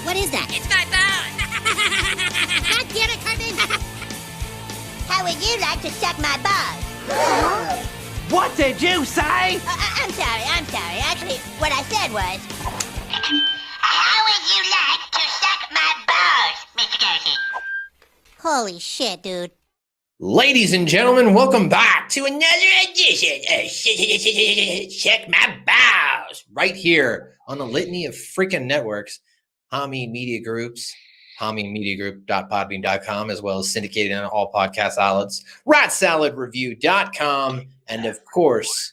What is that? It's my bone. God damn it, Cartman! How would you like to suck my balls? What did you say? I'm sorry. Actually, what I said was... How would you like to suck my balls, Mr. Garrison? Holy shit, dude. Ladies and gentlemen, welcome back to another edition of Check My Bows, right here on the litany of freaking networks, Hami Media Groups, HamiMediaGroup.podbean.com, as well as syndicated on all podcast outlets, RatSaladReview.com, and of course,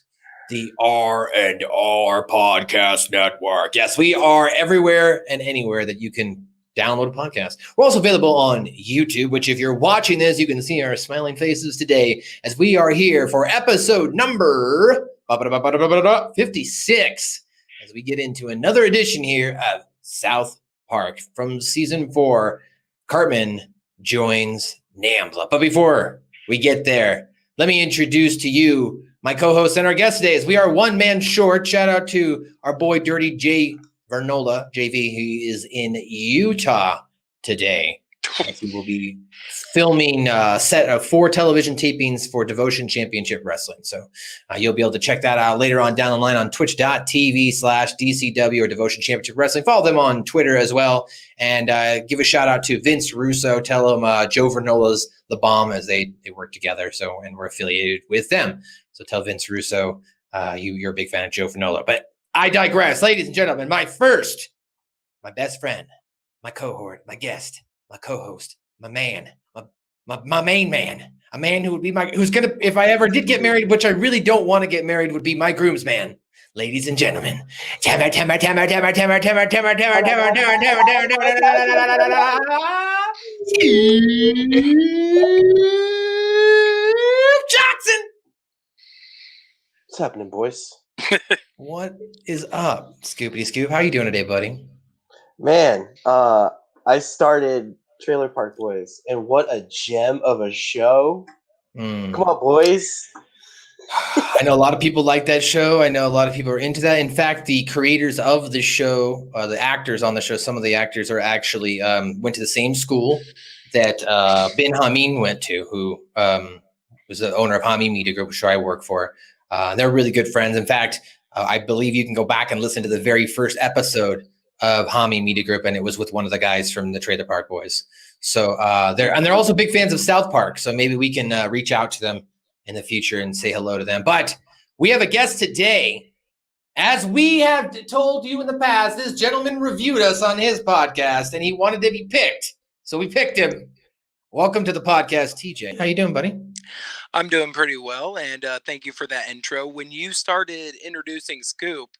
the R&R Podcast Network. Yes, we are everywhere and anywhere that you can download a podcast. We're also available on YouTube, which if you're watching this, you can see our smiling faces today as we are here for episode number 56, as we get into another edition here of South Park from season 4. Cartman joins Nambla. But before we get there, let me introduce to you my co-host and our guest today, as we are one man short. Shout out to our boy Dirty J Vernola, JV, he is in Utah today. He will be filming a set of 4 television tapings for Devotion Championship Wrestling. So you'll be able to check that out later on down the line on twitch.tv/DCW or Devotion Championship Wrestling. Follow them on Twitter as well. And give a shout out to Vince Russo. Tell him Joe Vernola's the bomb, as they work together. So, and we're affiliated with them. So tell Vince Russo you're a big fan of Joe Vernola. But I digress. Ladies and gentlemen, my best friend, my cohort, my guest, my co-host, my man, my main man, a man who would be who's gonna, if I ever did get married, which I really don't want to get married, would be my groomsman. Ladies and gentlemen, Tammer. Jackson. What's happening, boys? What is up, Scoopity Scoop? How you doing today, buddy? Man, I started Trailer Park Boys, and what a gem of a show. Come on, boys. I know a lot of people like that show. I know a lot of people are into that. In fact, the creators of the show, the actors on the show, some of the actors are actually went to the same school that Ben Hameen went to, who was the owner of Hami Media Group, which I work for. They're really good friends. In fact, I believe you can go back and listen to the very first episode of Hami Media Group, and it was with one of the guys from the Trailer Park Boys. So they're also big fans of South Park. So maybe we can reach out to them in the future and say hello to them. But we have a guest today. As we have told you in the past, this gentleman reviewed us on his podcast, and he wanted to be picked. So we picked him. Welcome to the podcast, TJ. How you doing, buddy? I'm doing pretty well, and thank you for that intro. When you started introducing Scoop,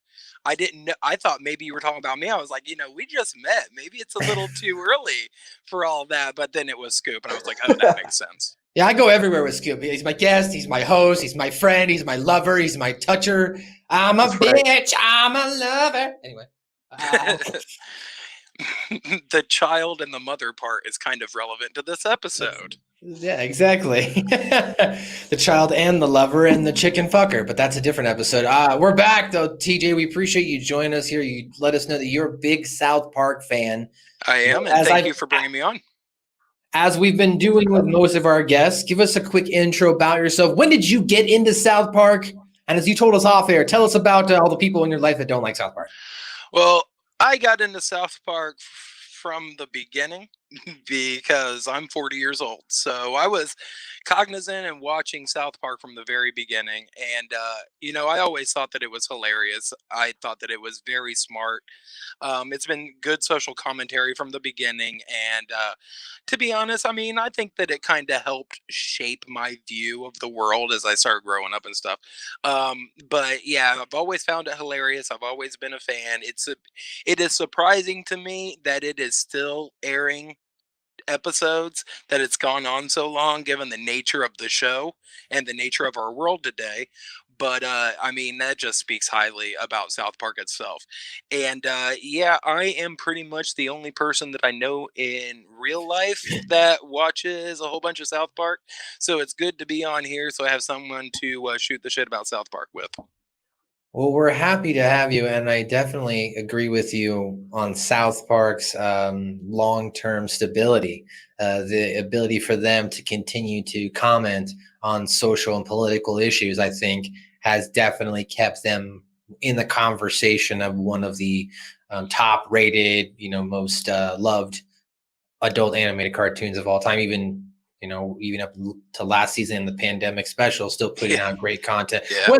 I didn't know. I thought maybe you were talking about me. I was like, we just met. Maybe it's a little too early for all that. But then it was Scoop, and I was like, oh, that makes sense. Yeah, I go everywhere with Scoop. He's my guest. He's my host. He's my friend. He's my lover. He's my toucher. I'm a bitch. I'm a lover. Anyway. The child and the mother part is kind of relevant to this episode. Yeah, exactly. The child and the lover and the chicken fucker, but that's a different episode. We're back though, TJ. We appreciate you joining us here. You let us know that you're a big South Park fan. I am, and thank you for bringing me on. As we've been doing with most of our guests, give us a quick intro about yourself. When did you get into South Park? And as you told us off air, tell us about all the people in your life that don't like South Park. Well, I got into South Park from the beginning because I'm 40 years old. So I was cognizant and watching South Park from the very beginning. And, I always thought that it was hilarious. I thought that it was very smart. It's been good social commentary from the beginning. And to be honest, I think that it kind of helped shape my view of the world as I started growing up and stuff. But yeah, I've always found it hilarious. I've always been a fan. It is surprising to me that it is still airing episodes, that it's gone on so long given the nature of the show and the nature of our world today. But that just speaks highly about South Park itself. And I am pretty much the only person that I know in real life that watches a whole bunch of South Park. So it's good to be on here so I have someone to shoot the shit about South Park with. Well, we're happy to have you, and I definitely agree with you on South Park's long-term stability, the ability for them to continue to comment on social and political issues. I think has definitely kept them in the conversation of one of the top-rated, most loved adult animated cartoons of all time. Even up to last season in the pandemic special, still putting out great content. Yeah.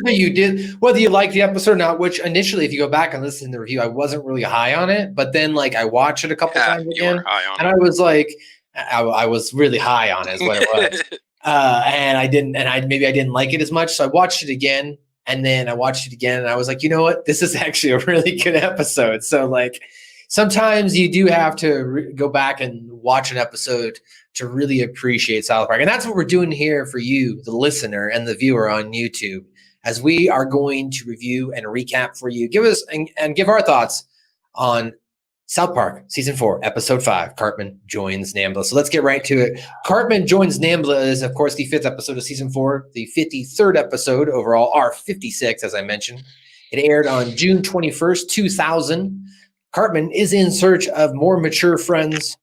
Whether you like the episode or not, which initially, if you go back and listen to the review, I wasn't really high on it, but then like I watched it a couple times You were again, high on and it. I was like, I was really high on it, is what it was. And I didn't like it as much, so I watched it again, and then I watched it again, and I was like, you know what, this is actually a really good episode. So like, sometimes you do have to go back and watch an episode to really appreciate South Park. And that's what we're doing here for you, the listener and the viewer on YouTube, as we are going to review and recap for you. Give us and give our thoughts on South Park Season 4, Episode 5, Cartman Joins Nambla. So let's get right to it. Cartman Joins Nambla is, of course, the 5th episode of Season 4, the 53rd episode overall, R56, as I mentioned. It aired on June 21st, 2000. Cartman is in search of more mature friends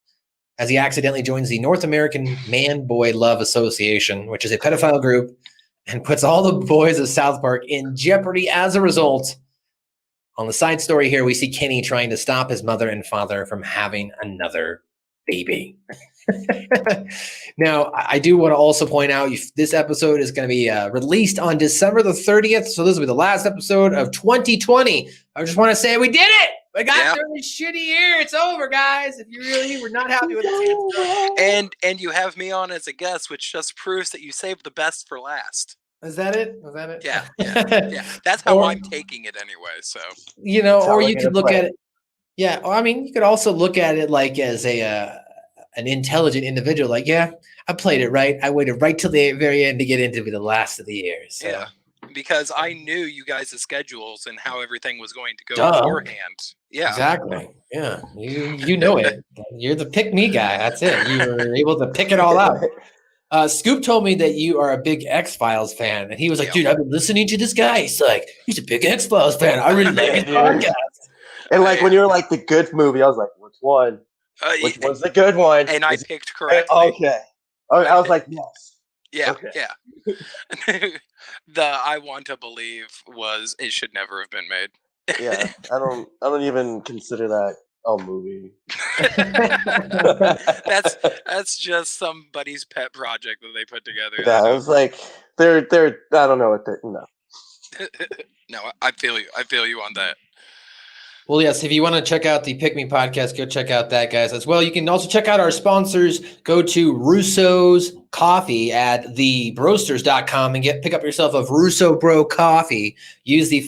as he accidentally joins the North American Man-Boy Love Association, which is a pedophile group, and puts all the boys of South Park in jeopardy as a result. On the side story here, we see Kenny trying to stop his mother and father from having another baby. Now, I do want to also point out this episode is going to be released on December the 30th, so this will be the last episode of 2020. I just want to say we did it! We got through this shitty year. It's over, guys. If you really were not happy with it. And you have me on as a guest, which just proves that you saved the best for last. Is that it? Was that it? Yeah. That's how I'm taking it anyway. So or you could look at it. Yeah, I mean, you could also look at it like as an intelligent individual. Like, yeah, I played it right. I waited right till the very end to get into the last of the year. So. Yeah. Because I knew you guys' schedules and how everything was going to go beforehand. Yeah, exactly. Yeah, you know it. You're the pick me guy. That's it. You were able to pick it all out. Scoop told me that you are a big X-Files fan, and he was like, "Dude, I've been listening to this guy. He's a big X-Files fan. I really like his podcast." And like when you were like the good movie, I was like, "Which one? Which one's the good one?" And I picked correctly. Okay. I was like, "Yes." Yeah, okay. Yeah. The I Want to Believe was it should never have been made. Yeah, I don't even consider that a movie. that's just somebody's pet project that they put together. Yeah, I was like, they're I don't know what they no. No, I feel you on that. Well, yes, if you want to check out the Pick Me podcast, go check out that, guys, as well. You can also check out our sponsors. Go to Russo's Coffee at thebroasters.com and pick up yourself a Russo Bro coffee. Use the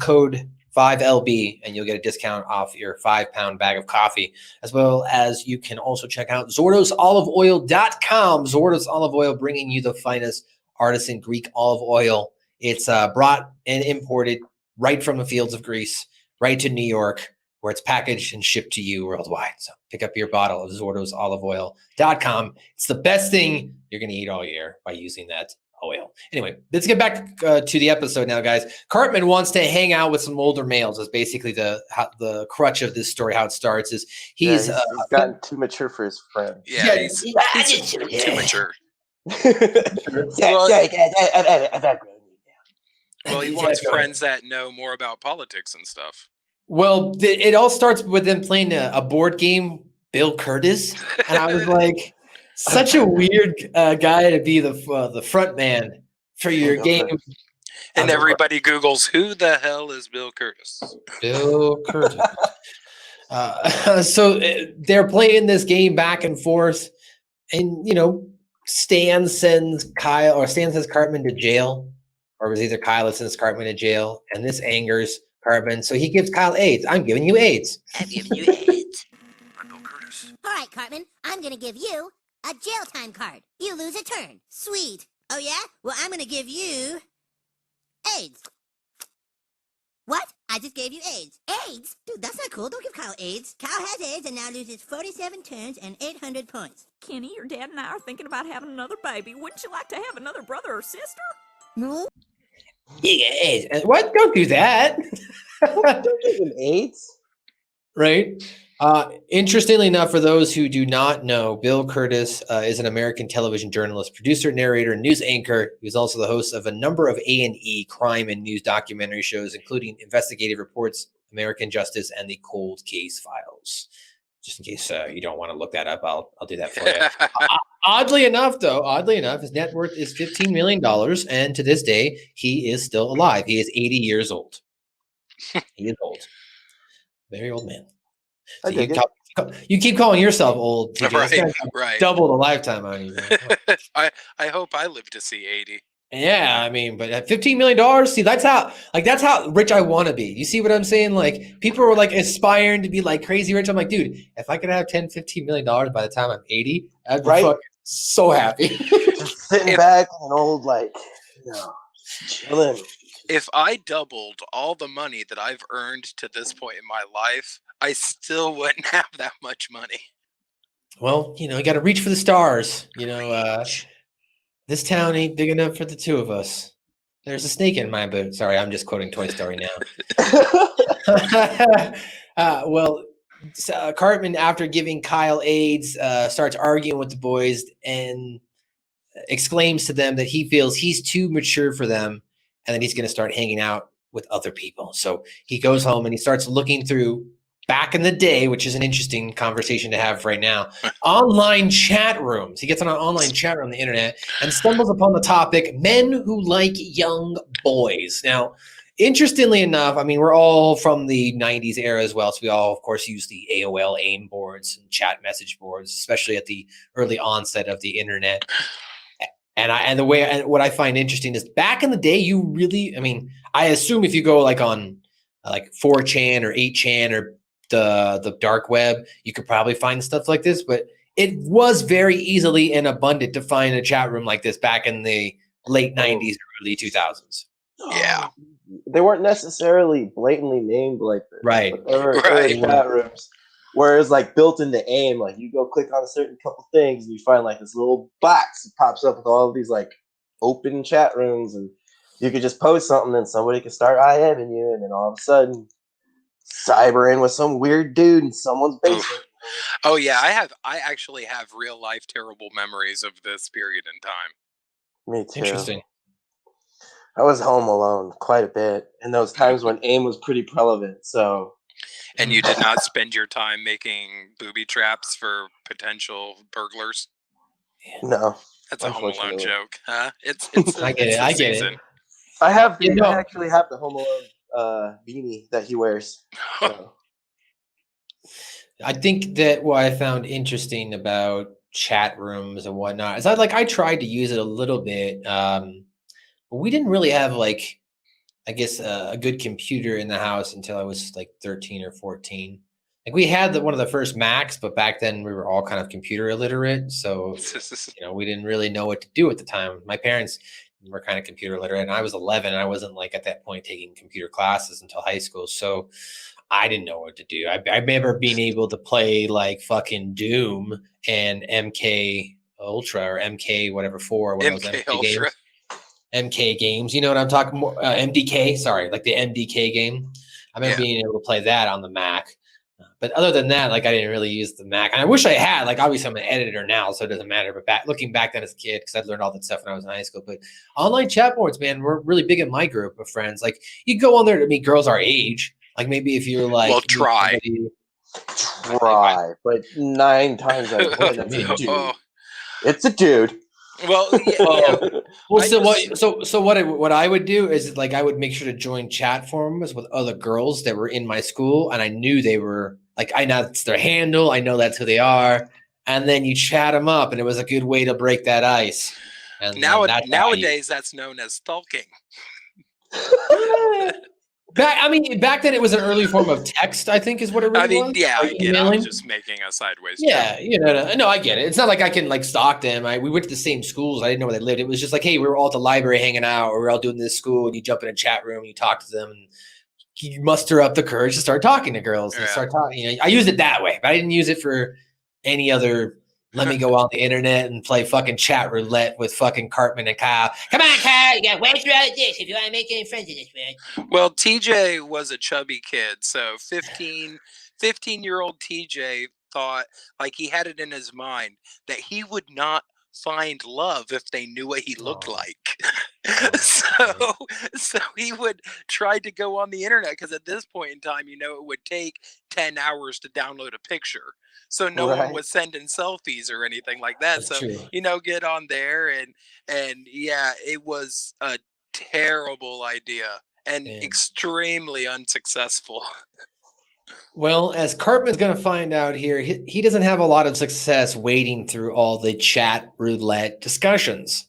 code 5LB and you'll get a discount off your 5-pound bag of coffee, as well as you can also check out ZordosOliveOil.com. Zordos Olive Oil, bringing you the finest artisan Greek olive oil. It's brought and imported right from the fields of Greece, right to New York, where it's packaged and shipped to you worldwide. So pick up your bottle of ZordosOliveOil.com. It's the best thing you're going to eat all year by using that oil. Anyway, let's get back to the episode now, guys. Cartman wants to hang out with some older males. Is basically the crutch of this story. How it starts is he's gotten too mature for his friends. Yeah, he's too mature. Well, he wants friends that know more about politics and stuff. Well, it all starts with them playing a board game, Bill Curtis, and I was like, such a weird guy to be the front man for your game. And everybody Googles, who the hell is Bill Curtis? Bill Curtis. So they're playing this game back and forth, and Stan sends Cartman to jail, or it was either Kyle that sends Cartman to jail, and this angers Cartman, so he gives Kyle AIDS. I'm giving you AIDS. I'm giving you AIDS. I'm Bill Curtis. All right, Cartman, I'm gonna give you a jail time card. You lose a turn. Sweet. Oh, yeah? Well, I'm gonna give you AIDS. What? I just gave you AIDS. AIDS? Dude, that's not cool. Don't give Kyle AIDS. Kyle has AIDS and now loses 47 turns and 800 points. Kenny, your dad and I are thinking about having another baby. Wouldn't you like to have another brother or sister? No. You get AIDS. And what? Don't do that. Don't give him AIDS. Right. Interestingly enough, for those who do not know, Bill Curtis is an American television journalist, producer, narrator, and news anchor. He was also the host of a number of A&E crime and news documentary shows, including Investigative Reports, American Justice, and the Cold Case Files. Just in case you don't want to look that up, I'll do that for you. Oddly enough, his net worth is $15 million, and to this day, he is still alive. He is 80 years old. He is old. Very old man. So you keep calling yourself old, TJ. Right. Double the lifetime on you. I hope I live to see 80. Yeah, I mean, but at $15 million, see, that's how rich I want to be. You see what I'm saying? Like, people were like aspiring to be like crazy rich. I'm like, dude, if I could have $10-15 million by the time I'm 80, I'd be fucking so happy. Sitting back in an old, chilling. If I doubled all the money that I've earned to this point in my life, I still wouldn't have that much money. Well, you got to reach for the stars. This town ain't big enough for the two of us. There's a snake in my boot. Sorry, I'm just quoting Toy Story now. Cartman, after giving Kyle AIDS, starts arguing with the boys and exclaims to them that he feels he's too mature for them and then he's going to start hanging out with other people. So he goes home and he starts looking through back in the day, which is an interesting conversation to have right now, online chat rooms. He gets on an online chat room on the internet and stumbles upon the topic, men who like young boys. Now, interestingly enough, I mean, we're all from the 90s era as well. So we all, of course, use the AOL AIM boards and chat message boards, especially at the early onset of the internet. And what I find interesting is back in the day, I assume if you go like on like 4chan or 8chan or the dark web, you could probably find stuff like this, but it was very easily and abundant to find a chat room like this back in the late 90s, early 2000s. Yeah. They weren't necessarily blatantly named like this. Right. But there were chat rooms where it's like built into AIM. Like you go click on a certain couple things and you find like this little box that pops up with all of these like open chat rooms, and you could just post something and somebody could start IMing you, and then all of a sudden cyber in with some weird dude in someone's basement. Oof. Oh yeah, I actually have real life terrible memories of this period in time. Me too. Interesting. I was home alone quite a bit in those times when AIM was pretty prevalent. So, and you did not spend your time making booby traps for potential burglars? No, that's a Home Alone joke, huh? It's I get it. I get it. I actually have the Home Alone beanie that he wears. So. I think that what I found interesting about chat rooms and whatnot is I tried to use it a little bit. But we didn't really have a good computer in the house until I was like 13 or 14. Like we had one of the first Macs, but back then we were all kind of computer illiterate. So, we didn't really know what to do at the time. My parents were kind of computer illiterate and I was 11 and I wasn't like at that point taking computer classes until high school. So I didn't know what to do. I remember being able to play like fucking Doom and MK Ultra or MK whatever 4. MK Ultra. MK games, you know what I'm talking about? MDK, sorry, like the MDK game. I remember being able to play that on the Mac. But other than that, like I didn't really use the Mac. And I wish I had, like obviously I'm an editor now, so it doesn't matter. But looking back then as a kid, because I'd learned all that stuff when I was in high school. But online chat boards, man, we're really big in my group of friends. Like you go on there to meet girls our age. Like maybe if you're like, well, try, but 9 times out of 10, it's a dude. Well, what I would do is like I would make sure to join chat forums with other girls that were in my school, and I knew they were like I know that's their handle, I know that's who they are, and then you chat them up, and it was a good way to break that ice. And nowadays, that's known as stalking. Back then it was an early form of text, I think is what it really was. Yeah, I get it. I was just making a sideways joke. Yeah, no, I get it. It's not like I can like stalk them. We went to the same schools. I didn't know where they lived. It was just like, hey, we were all at the library hanging out, or we were all doing this school, and you jump in a chat room, and you talk to them, and you muster up the courage to start talking to girls and start talking. I used it that way, but I didn't use it for any other let me go on the internet and play fucking chat roulette with fucking Cartman and Kyle. Come on, Kyle, you got way through this if you want to make any friends in this world. Well, TJ was a chubby kid, so 15-year-old TJ thought, like, he had it in his mind that he would not find love if they knew what he looked like. So he would try to go on the internet, because at this point in time, it would take 10 hours to download a picture. So no one Right. was sending selfies or anything like that. That's So, true. get on there, and yeah, it was a terrible idea and Man. extremely unsuccessful. Well, as Cartman's going to find out here, he doesn't have a lot of success wading through all the chat roulette discussions.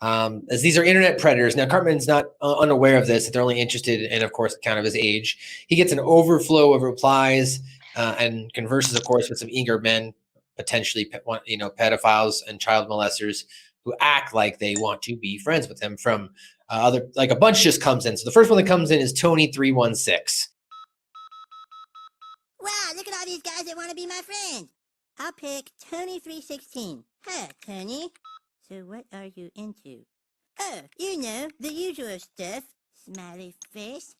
As these are internet predators. Now, Cartman's not unaware of this, that they're only interested in, of course, account of his age. He gets an overflow of replies and converses, of course, with some eager men, potentially, pedophiles and child molesters who act like they want to be friends with him from a bunch just comes in. So the first one that comes in is Tony316. Wow, look at all these guys that want to be my friend. I'll pick Tony316. Huh, Tony? So what are you into? Oh, the usual stuff. Smiley face.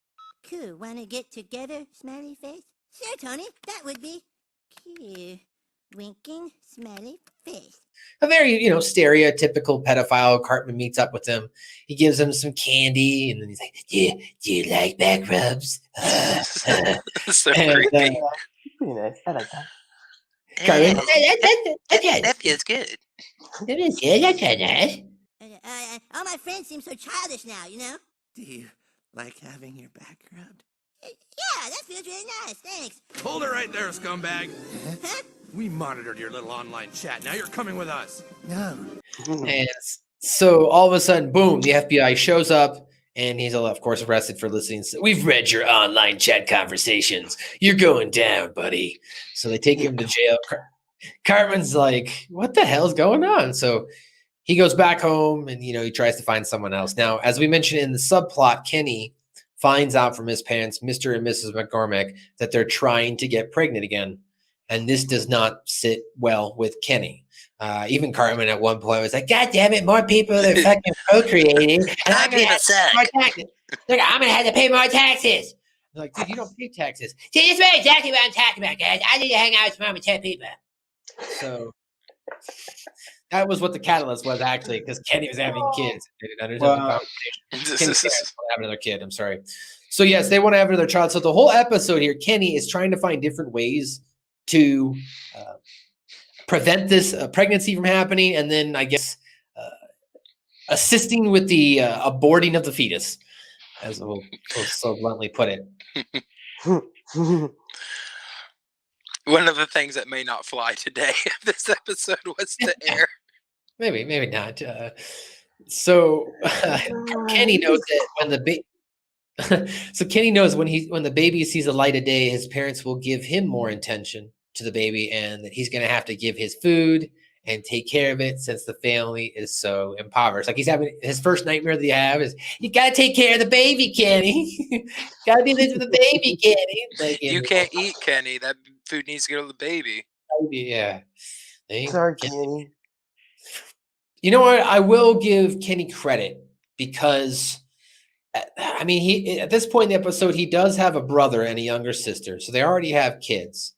Cool, wanna get together, smiley face? Sure, Tony, that would be cute. Winking, smiley face. A very, stereotypical pedophile. Cartman meets up with him. He gives him some candy, and then he's like, do you like back rubs? So And, creepy. Pretty nice. I like that. Cartman, That feels good. All my friends seem so childish now, Do you like having your back rubbed? Yeah, that feels really nice, thanks. Hold it right there, scumbag. Huh? We monitored your little online chat. Now you're coming with us. No. And so all of a sudden, boom, the FBI shows up, and he's, of course, arrested for listening. We've read your online chat conversations. You're going down, buddy. So they take him to jail. Cartman's like, what the hell's going on? So he goes back home, and, he tries to find someone else. Now, as we mentioned in the subplot, Kenny finds out from his parents, Mr. and Mrs. McCormick, that they're trying to get pregnant again. And this does not sit well with Kenny. Even Cartman at one point was like, God damn it, more people are fucking procreating. And I'm going to have to pay more taxes. Look, I'm going to have to pay more taxes. I'm like, dude, you don't pay taxes. See, this is exactly what I'm talking about, guys. I need to hang out with mom and 10 people. So that was what the catalyst was, actually, because Kenny was having kids. They didn't understand the conversation. Kenny's parents want to have another kid. I'm sorry. So, yes, they want to have another child. So the whole episode here, Kenny is trying to find different ways to prevent this pregnancy from happening, and then I guess assisting with the aborting of the fetus, as we'll so bluntly put it. One of the things that may not fly today if this episode was to air. Maybe not. So Kenny knows that when the baby. So Kenny knows when the baby sees the light of day, his parents will give him more attention to the baby, and that he's going to have to give his food and take care of it since the family is so impoverished. Like, he's having his first nightmare that he have is, you got to take care of the baby, Kenny. Got to do this with the baby, Kenny. Like, You can't eat, Kenny. That food needs to go to the baby. Yeah. Sorry, Kenny. You know what? I will give Kenny credit, because he at this point in the episode, he does have a brother and a younger sister, so they already have kids,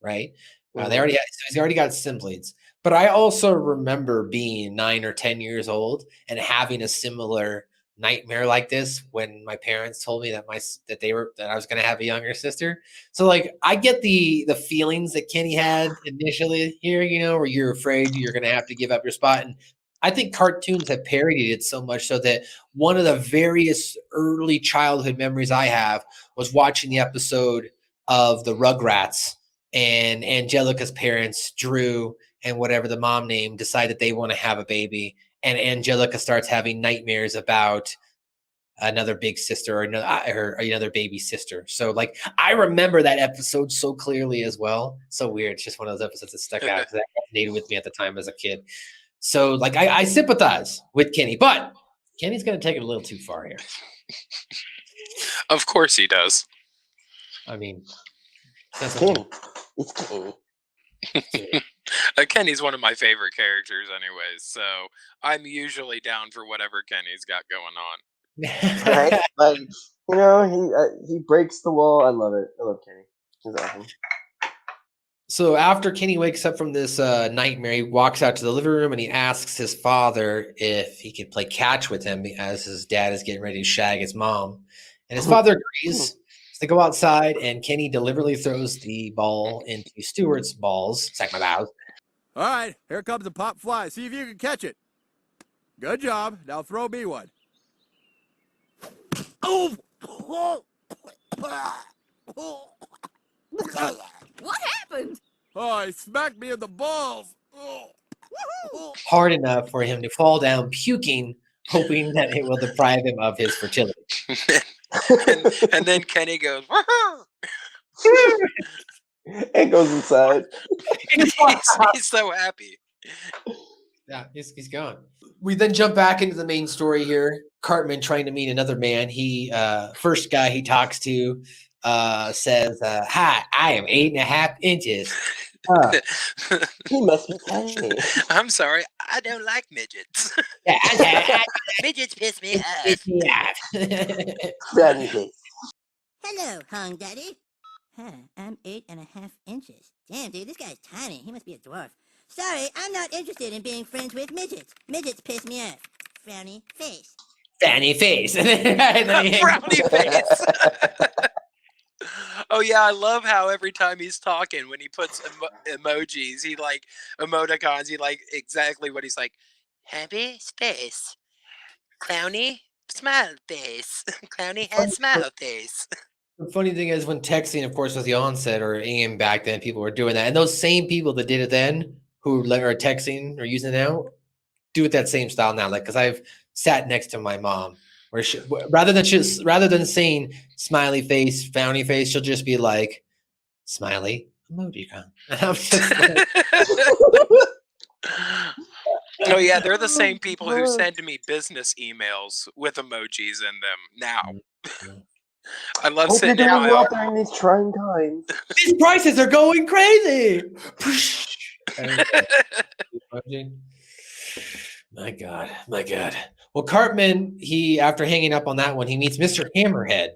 right? He's already got siblings. But I also remember being 9 or 10 years old and having a similar nightmare like this when my parents told me that I was going to have a younger sister. So, like, I get the feelings that Kenny had initially here, where you're afraid you're going to have to give up your spot. And I think cartoons have parodied it so much so that one of the various early childhood memories I have was watching the episode of the Rugrats, and Angelica's parents, Drew and whatever the mom name, decide that they want to have a baby. And Angelica starts having nightmares about another big sister or another baby sister. So, like, I remember that episode so clearly as well. So weird. It's just one of those episodes that stuck out, because that resonated with me at the time as a kid. So, like, I sympathize with Kenny, but Kenny's going to take it a little too far here. Of course he does. I mean, Kenny. It's Kenny. Kenny's one of my favorite characters, anyways. So I'm usually down for whatever Kenny's got going on. Right? Like, you know, he breaks the wall. I love it. I love Kenny. He's awesome. So after Kenny wakes up from this nightmare, he walks out to the living room and he asks his father if he could play catch with him as his dad is getting ready to shag his mom. And his father agrees. So they go outside and Kenny deliberately throws the ball into Stuart's balls. Sack my bows. All right, here comes a pop fly. See if you can catch it. Good job. Now throw me one. Oh! What happened? Oh, he smacked me in the balls. Hard enough for him to fall down puking, hoping that it will deprive him of his fertility. and then Kenny goes, And goes inside. he's so happy. Yeah, he's gone. We then jump back into the main story here. Cartman trying to meet another man. He first guy he talks to says, "Hi, I am 8.5 inches." He must be tiny. I'm sorry, I don't like midgets. Midgets piss me off. Brownie face. Hello, Hung Daddy. Huh, I'm 8.5 inches. Damn, dude, this guy's tiny. He must be a dwarf. Sorry, I'm not interested in being friends with midgets. Midgets piss me off. Frowny face. Fanny face. Frowny face. Oh yeah, I love how every time he's talking, when he puts emojis, he like emoticons, he like exactly what he's like. Happy face, clowny smile face, clowny head smile face. The funny thing is, when texting, of course, was the onset or AM back then, people were doing that, and those same people that did it then, who are texting or using it now, do it that same style now. Like, because I've sat next to my mom, where she, rather than saying smiley face, frowny face, she'll just be like smiley emoticon. And I'm just like, Oh yeah, they're the same people who send me business emails with emojis in them now. I love Hope you're sitting in doing my well office. during these trying times. these prices are going crazy. My God. Well, Cartman, he after hanging up on that one, he meets Mr. Hammerhead.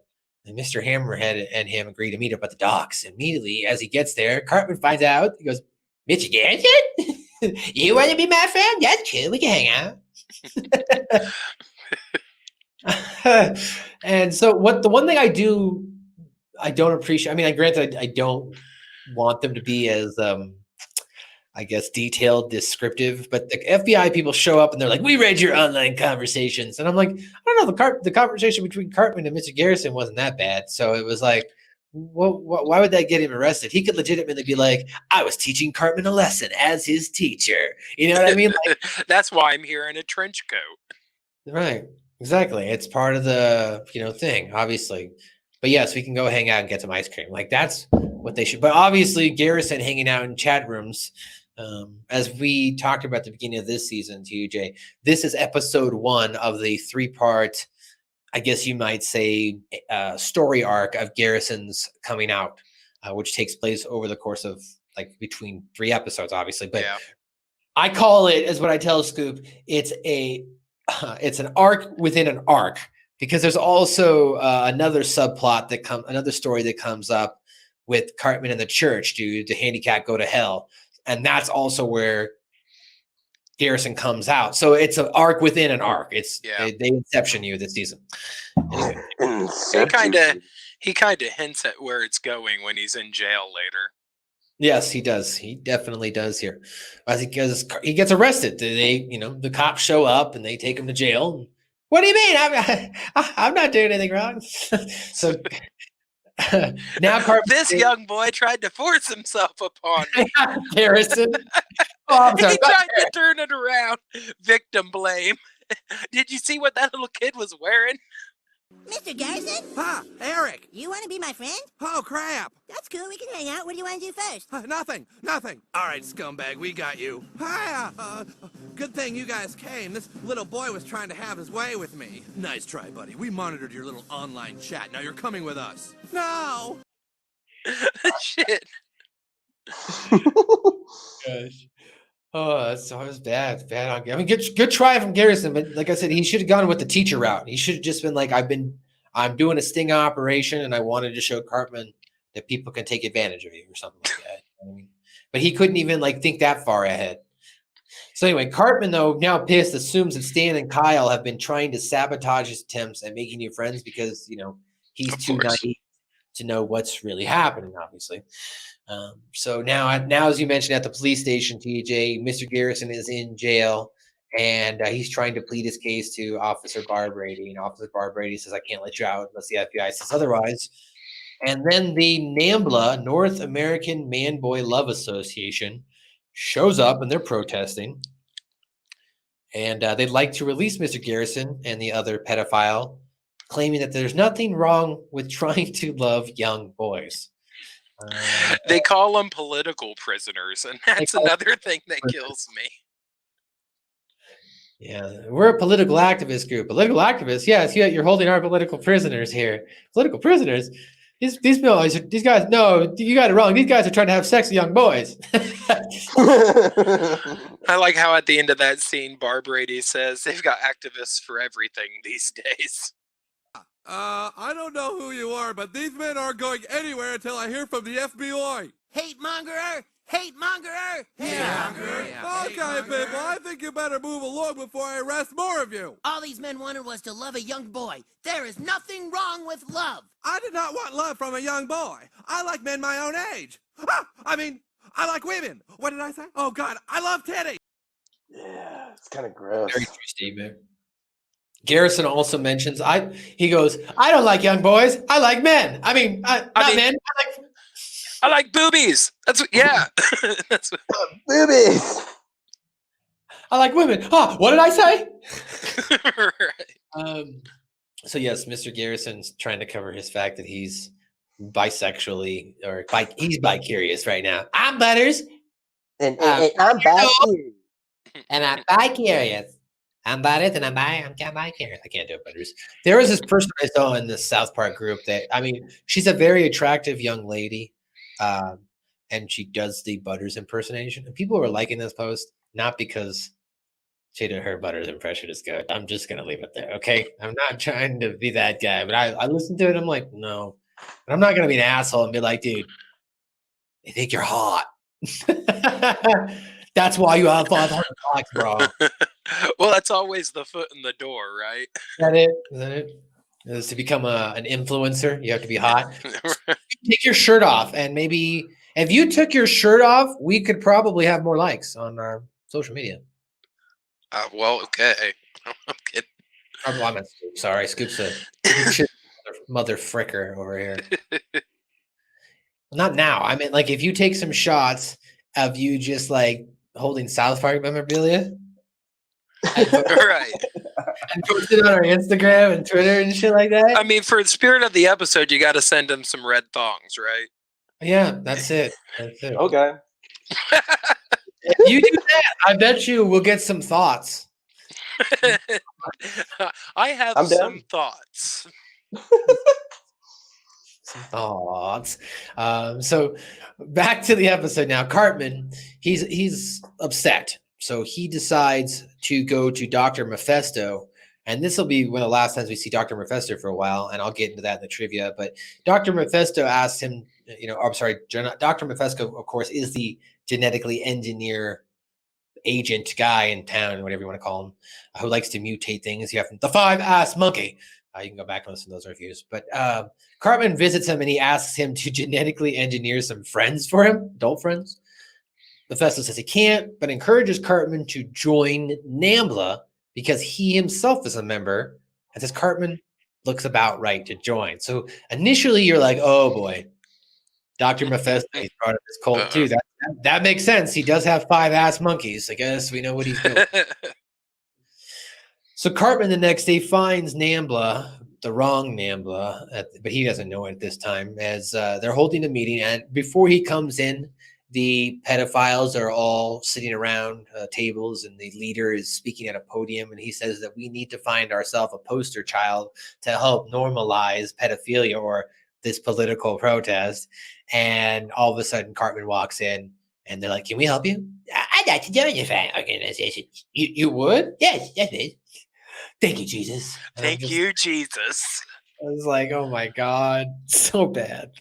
And Mr. Hammerhead and him agree to meet up at the docks. Immediately, as he gets there, Cartman finds out. He goes, "Mr. Garrison, you want to be my friend? That's cool. We can hang out." And so, the one thing I don't appreciate. I mean, granted, I don't want them to be as I guess detailed, descriptive, but the FBI people show up and they're like, "We read your online conversations," and I'm like, I don't know, the conversation between Cartman and Mr. Garrison wasn't that bad, so it was like, why would that get him arrested? He could legitimately be like, "I was teaching Cartman a lesson as his teacher," you know what I mean? Like, That's why I'm here in a trench coat. right, exactly. It's part of the thing, obviously. But yes, we can go hang out and get some ice cream. Like that's what they should. But obviously, Garrison hanging out in chat rooms. As we talked about at the beginning of this season, TJ, this is episode 1 of the 3-part, I guess you might say, story arc of Garrison's coming out, which takes place over the course of like between 3 episodes, obviously. But Yeah. I call it, as what I tell Scoop, it's an arc within an arc, because there's also another subplot another story that comes up with Cartman and the church. Do the handicapped go to hell? And that's also where Garrison comes out. So it's an arc within an arc. They inception you this season. Anyway. He kind of hints at where it's going when he's in jail later. Yes, he does. He definitely does here. Because he gets arrested. The cops show up and they take him to jail. What do you mean? I'm not doing anything wrong. So now this young boy tried to force himself upon me. Garrison. Oh, He tried to turn it around. Victim blame. Did you see what that little kid was wearing? Mr. Garrison, Ha! Eric! you want to be my friend? Oh, crap! That's cool. We can hang out. What do you want to do first? Nothing. All right, scumbag, we got you. Hi, good thing you guys came. This little boy was trying to have his way with me. Nice try, buddy. We monitored your little online chat. Now you're coming with us. No! Shit. gosh. Oh, that's always bad. Bad on. I mean, good try from Garrison, but like I said, he should have gone with the teacher route. He should have just been like, I'm doing a sting operation, and I wanted to show Cartman that people can take advantage of you or something like that. You know what I mean? But he couldn't even like think that far ahead. So anyway, Cartman, though, now pissed, assumes that Stan and Kyle have been trying to sabotage his attempts at making new friends because, he's Of too course. naive to know what's really happening, obviously. So now, as you mentioned, at the police station, TJ, Mr. Garrison is in jail, and he's trying to plead his case to Officer Barbrady. And Officer Barbrady says, "I can't let you out unless the FBI says otherwise." And then the NAMBLA, North American Man Boy Love Association, shows up, and they're protesting. And they'd like to release Mr. Garrison and the other pedophile, claiming that there's nothing wrong with trying to love young boys. They call them political prisoners, and that's another thing that kills me. Yeah, we're a political activist group. Political activists, yes, you're holding our political prisoners here. Political prisoners? These guys, no, you got it wrong. These guys are trying to have sex with young boys. I like how at the end of that scene, Barbrady says they've got activists for everything these days. I don't know who you are, but these men aren't going anywhere until I hear from the FBI. Hate mongerer! Hate mongerer! Hate mongerer! Okay, people, I think you better move along before I arrest more of you. All these men wanted was to love a young boy. There is nothing wrong with love. I did not want love from a young boy. I like men my own age. I like women. What did I say? Oh, God, I love titties. Yeah, it's kind of gross. Very true statement. Garrison also mentions, he goes, "I don't like young boys. I like men. Men. I like boobies. That's what, yeah. That's what, Boobies. I like women. What did I say?" right. So yes, Mr. Garrison's trying to cover his fact that he's bisexually he's bi-curious right now. I'm Butters, And I'm back here. and I'm bi-curious. I'm Butters, and I'm bi-curious. I can't do it, Butters. There was this person I saw in the South Park group that, she's a very attractive young lady, and she does the Butters impersonation. And people were liking this post, not because her Butters impression is good. I'm just gonna leave it there, okay? I'm not trying to be that guy, but I listened to it. I'm like, no, but I'm not gonna be an asshole and be like, dude, I think you're hot. That's why you have 500 likes, bro. Well, that's always the foot in the door, right? Is that it? Is to become an influencer, you have to be hot. Take your shirt off, and maybe if you took your shirt off, we could probably have more likes on our social media. Well, okay. I'm kidding. I'm sorry, Scoop's a mother fricker over here. Not now. I mean, like, if you take some shots of you just like holding South Park memorabilia, Right. and post it on our Instagram and Twitter and shit like that. I mean, for the spirit of the episode, you got to send him some red thongs, right? Yeah, that's it. Okay. If you do that, I bet you we'll get some thoughts. I have I'm some down. thoughts. Some thoughts. So back to the episode now. Cartman, he's upset. So he decides to go to Dr. Mephisto. And this will be one of the last times we see Dr. Mephisto for a while, and I'll get into that in the trivia. But Dr. Mephisto asked him, Dr. Mephisto, of course, is the genetically engineer agent guy in town, whatever you want to call him, who likes to mutate things. You have the 5-ass monkey. You can go back and listen to those reviews. But Cartman visits him, and he asks him to genetically engineer some friends for him, adult friends. Mephisto says he can't, but encourages Cartman to join Nambla because he himself is a member, and says Cartman looks about right to join. So initially you're like, oh boy, Dr. Mephisto, he's part of this cult too. That makes sense. He does have 5-ass monkeys. I guess we know what he's doing. So Cartman the next day finds Nambla, the wrong Nambla, but he doesn't know it at this time, as they're holding a meeting. And before he comes in, the pedophiles are all sitting around tables, and the leader is speaking at a podium, and he says that we need to find ourselves a poster child to help normalize pedophilia or this political protest. And all of a sudden Cartman walks in, And they're like, "Can we help you?" I'd like to join your fan organization. You would? Yes, please. Thank you, Jesus. And I'm Thank just- you, Jesus. I was like, oh my God, so bad.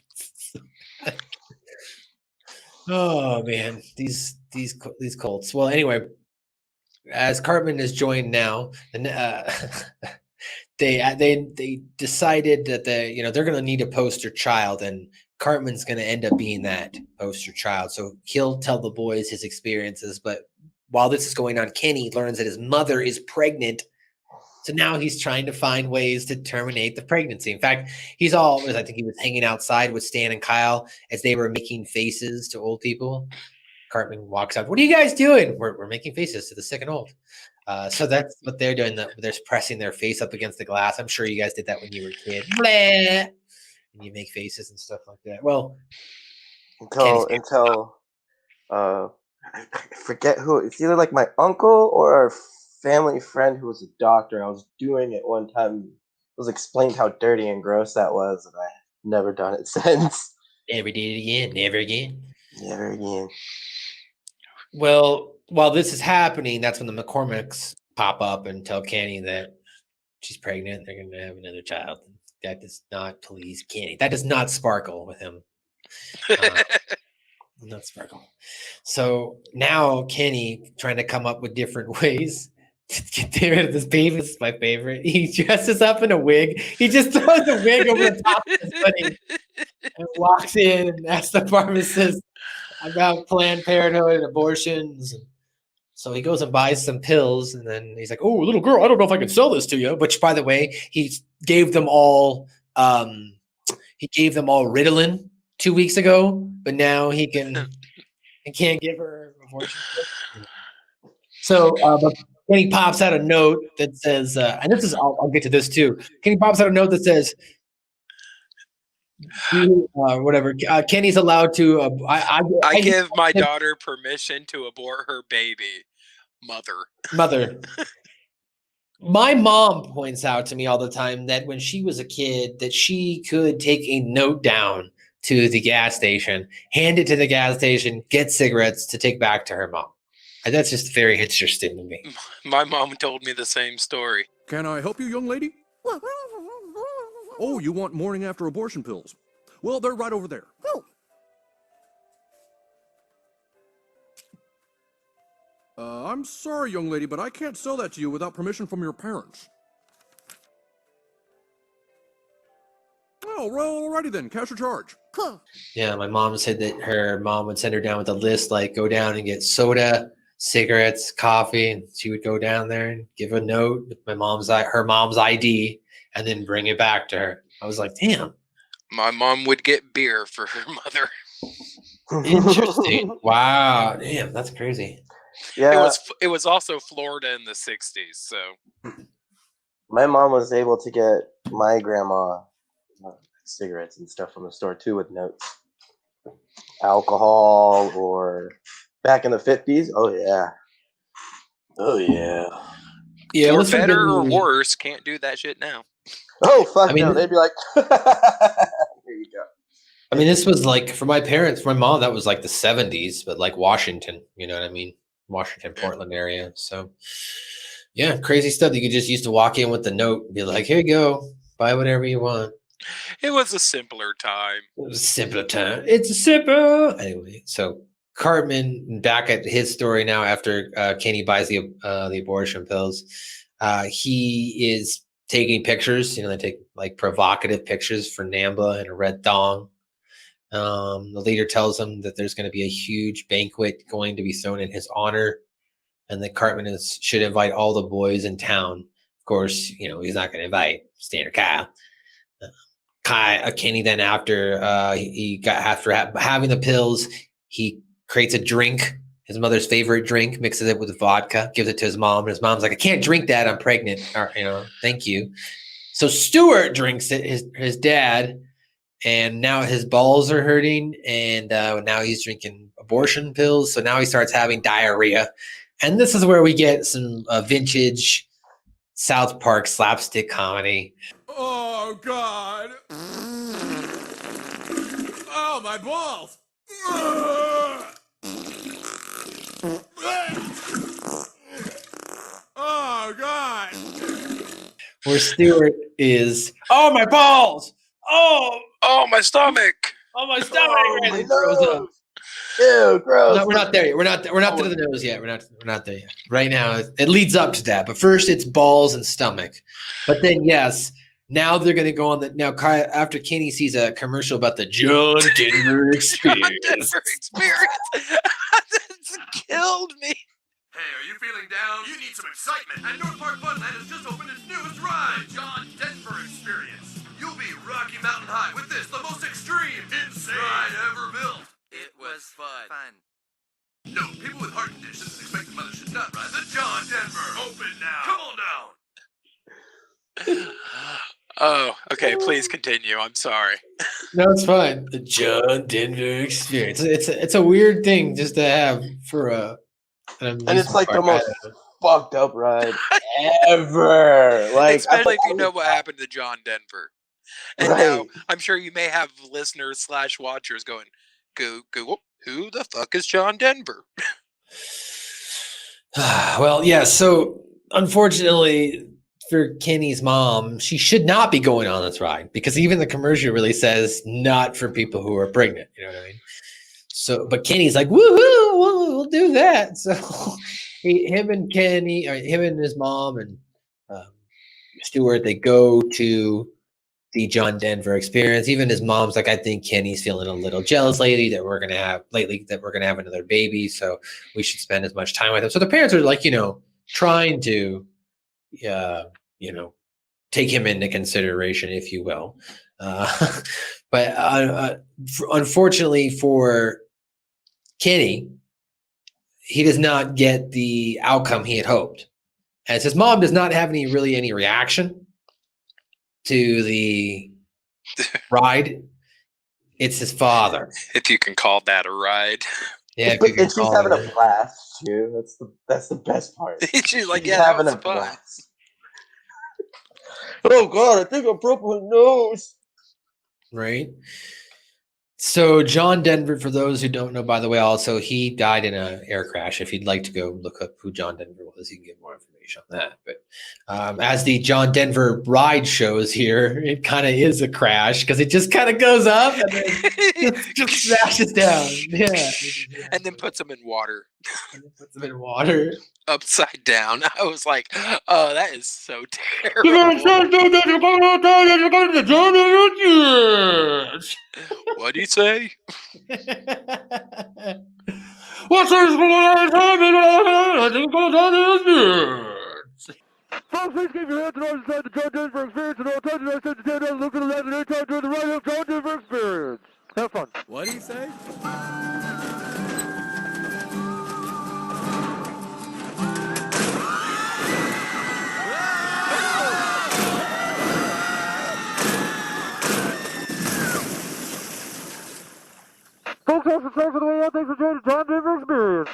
Oh man, these Colts. Well, anyway, as Cartman is joined now, and they decided that they're going to need a poster child, and Cartman's going to end up being that poster child. So he'll tell the boys his experiences, but while this is going on, Kenny learns that his mother is pregnant. So now he's trying to find ways to terminate the pregnancy. In fact, I think he was hanging outside with Stan and Kyle as they were making faces to old people. Cartman walks out. "What are you guys doing?" We're making faces to the sick and old. So that's what they're doing. They're pressing their face up against the glass. I'm sure you guys did that when you were a kid. Blah! And you make faces and stuff like that. Well, until I forget who. It's either like my uncle or a family friend who was a doctor. I was doing it one time. It was explained how dirty and gross that was, and I've never done it since. Never did it again. Never again. Never again. Well, while this is happening, that's when the McCormicks pop up and tell Kenny that she's pregnant. They're going to have another child. That does not please Kenny. That does not sparkle with him. Not sparkle. So now Kenny trying to come up with different ways to get rid of this baby. This is my favorite. He dresses up in a wig. He just throws a wig over the top of his hoodie and walks in and asks the pharmacist about Planned Parenthood and abortions. So he goes and buys some pills, and then he's like, "Oh, little girl, I don't know if I can sell this to you." Which, by the way, he gave them all. He gave them all Ritalin 2 weeks ago, but now he can't give her abortion. So Kenny pops out a note that says, and this is I'll get to this too. Kenny pops out a note that says, whatever. Kenny's allowed to. I give my daughter permission to abort her baby. Mother. My mom points out to me all the time that when she was a kid, that she could take a note down to the gas station, hand it to the gas station, get cigarettes to take back to her mom. And that's just very interesting to me. My mom told me the same story. Can I help you, young lady? Oh, you want morning after abortion pills? Well, they're right over there. I'm sorry, young lady, but I can't sell that to you without permission from your parents. Oh, well, alrighty then. Cash or charge? Cool. Yeah, my mom said that her mom would send her down with a list, like go down and get soda, cigarettes, coffee, and she would go down there and give a note with her mom's ID and then bring it back to her. I was like, damn. My mom would get beer for her mother. Interesting. Wow. Damn, that's crazy. Yeah, It was also Florida in the 60s, so my mom was able to get my grandma cigarettes and stuff from the store too with notes. Alcohol or back in the 50s. Oh yeah. Yeah, for let's forget better or the- worse, can't do that shit now. Oh fuck I mean- no! They'd be like, here you go. I mean, this was like for my parents, for my mom, that was like the 70s, but like Washington, you know what I mean? Washington, Portland area. So yeah, crazy stuff. You could just used to walk in with the note and be like, here you go, buy whatever you want. It was a simpler time. It was a simpler time. It's a simple. Anyway, so Cartman back at his story now after Kenny buys the abortion pills. He is taking pictures. You know, they take like provocative pictures for Nambla in a red thong. The leader tells him that there's going to be a huge banquet going to be thrown in his honor, and that Cartman should invite all the boys in town. Of course, you know he's not going to invite Stan or Kyle. Kenny then after having the pills, he creates a drink, his mother's favorite drink, mixes it with vodka, gives it to his mom, and his mom's like, I can't drink that, I'm pregnant. Or, thank you. So Stuart drinks it, his dad, and now his balls are hurting, and now he's drinking abortion pills. So now he starts having diarrhea. And this is where we get some vintage South Park slapstick comedy. Oh, God. Oh, my balls. Oh, God. Where Stewart is, oh, my balls! Oh, my stomach! Oh, my stomach! Oh, And my he throws up. nose. Ew, gross. No, we're not there yet. We're not to the nose yet. We're not there yet. Right now, it leads up to that. But first, it's balls and stomach. But then, yes, now they're going to go on the now. After Kenny sees a commercial about the John Denver experience. Denver experience. That's killed me. Hey, are you feeling down? You need some excitement. And North Park Funland has just opened its newest ride, John Denver Experience. You'll be Rocky Mountain High with this, the most extreme, insane ride ever built. It was fun. No, people with heart conditions and expectant mothers should not ride the John Denver. Open now. Come on down. Oh, okay. Please continue. I'm sorry. No, it's fine. The John Denver experience. It's a weird thing just to have for And it's like the most fucked up ride ever. Like, especially if you know what happened to John Denver. And now I'm sure you may have listeners / watchers going, Google, who the fuck is John Denver? Well, yeah. So unfortunately for Kenny's mom, she should not be going on this ride because even the commercial really says not for people who are pregnant. You know what I mean? So, but Kenny's like, woohoo, we'll do that. So him and his mom and Stuart, they go to the John Denver experience. Even his mom's like, I think Kenny's feeling a little jealous that we're gonna have another baby, so we should spend as much time with him. So the parents are like, trying to, take him into consideration, if you will. But unfortunately for Kenny, he does not get the outcome he had hoped, as his mom does not have any reaction to the ride. It's his father. If you can call that a ride. Yeah, and she's having a blast too. That's the best part. She's like, She's yeah, having that was a fun. blast. Oh God, I think I broke my nose. Right. So John Denver, for those who don't know, by the way, also he died in an air crash. If you'd like to go look up who John Denver was, you can get more information on that. But as the John Denver ride shows here, it kind of is a crash because it just kind of goes up and then just crashes down. Yeah. And then puts them in water. Upside down. I was like, oh, that is so terrible. What do you say? What's this? Folks, please keep your hands and arms inside the John Denver experience and all touch and I said to 10 look to the left and anytime to the right of John Denver experience. Have fun. What do you say? Folks, that's the time for the way out. Thanks for joining the John Denver experience.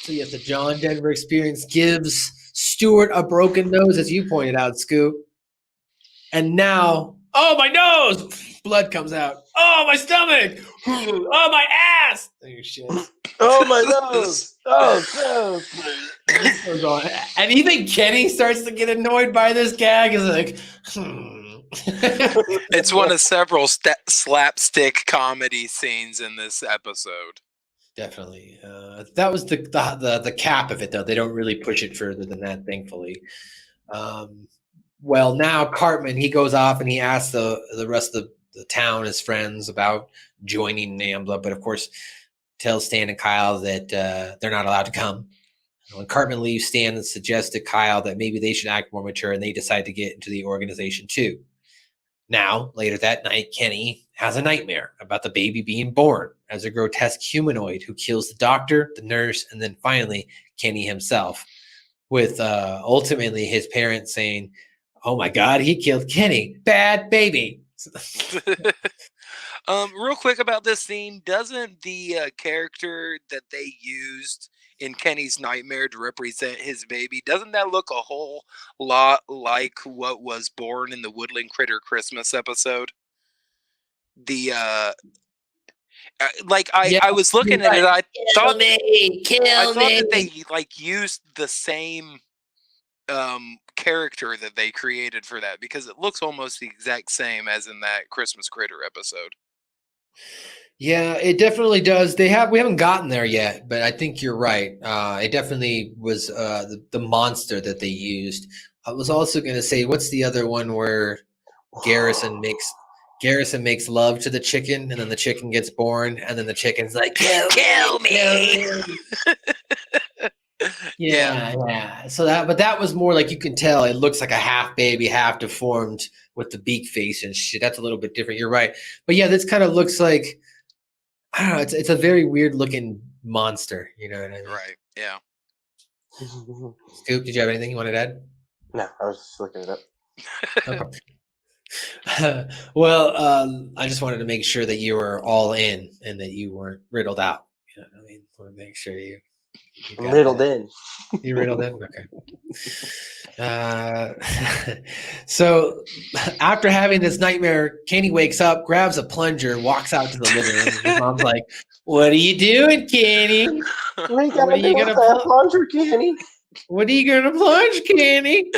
So yes, the John Denver experience gives Stuart a broken nose, as you pointed out, Scoop. And now, oh, my nose! Blood comes out. Oh, my stomach! Oh, my ass! Oh, shit. Oh, my nose! Oh, no! And even Kenny starts to get annoyed by this gag. He's like, It's one of several slapstick comedy scenes in this episode. Definitely. That was the cap of it, though. They don't really push it further than that, thankfully. Well, now Cartman, he goes off and he asks the rest of the town, his friends, about joining Nambla, but of course tells Stan and Kyle that they're not allowed to come. When Cartman leaves, Stan suggests to Kyle that maybe they should act more mature, and they decide to get into the organization too. Now, later that night, Kenny has a nightmare about the baby being born as a grotesque humanoid who kills the doctor, the nurse, and then finally Kenny himself, with ultimately his parents saying, "Oh my God, he killed Kenny. Bad baby." Real quick about this scene, doesn't the character that they used in Kenny's nightmare to represent his baby, doesn't that look a whole lot like what was born in the Woodland Critter Christmas episode? I was looking at it. I thought Kill that they like used the same character that they created for that, because it looks almost the exact same as in that Christmas Critter episode. Yeah, it definitely does. We haven't gotten there yet, but I think you're right. It definitely was the monster that they used. I was also going to say, what's the other one where Garrison makes love to the chicken, and then the chicken gets born, and then the chicken's like, kill me. Yeah. So that was more like, you can tell it looks like a half baby, half deformed with the beak face and shit. That's a little bit different. You're right. But yeah, this kind of looks like, I don't know. It's a very weird looking monster. You know what I mean? Right. Yeah. Scoop, did you have anything you wanted to add? No, I was just looking it up. Okay. Well, I just wanted to make sure that you were all in and that you weren't riddled out. You know what I mean? I want to make sure you got Riddled that. in. You riddled in? Okay. So after having this nightmare, Kenny wakes up, grabs a plunger, walks out to the living room. And his mom's like, "What are you doing, Kenny? What are you gonna plunger, Kenny? What are you gonna plunge, Kenny?"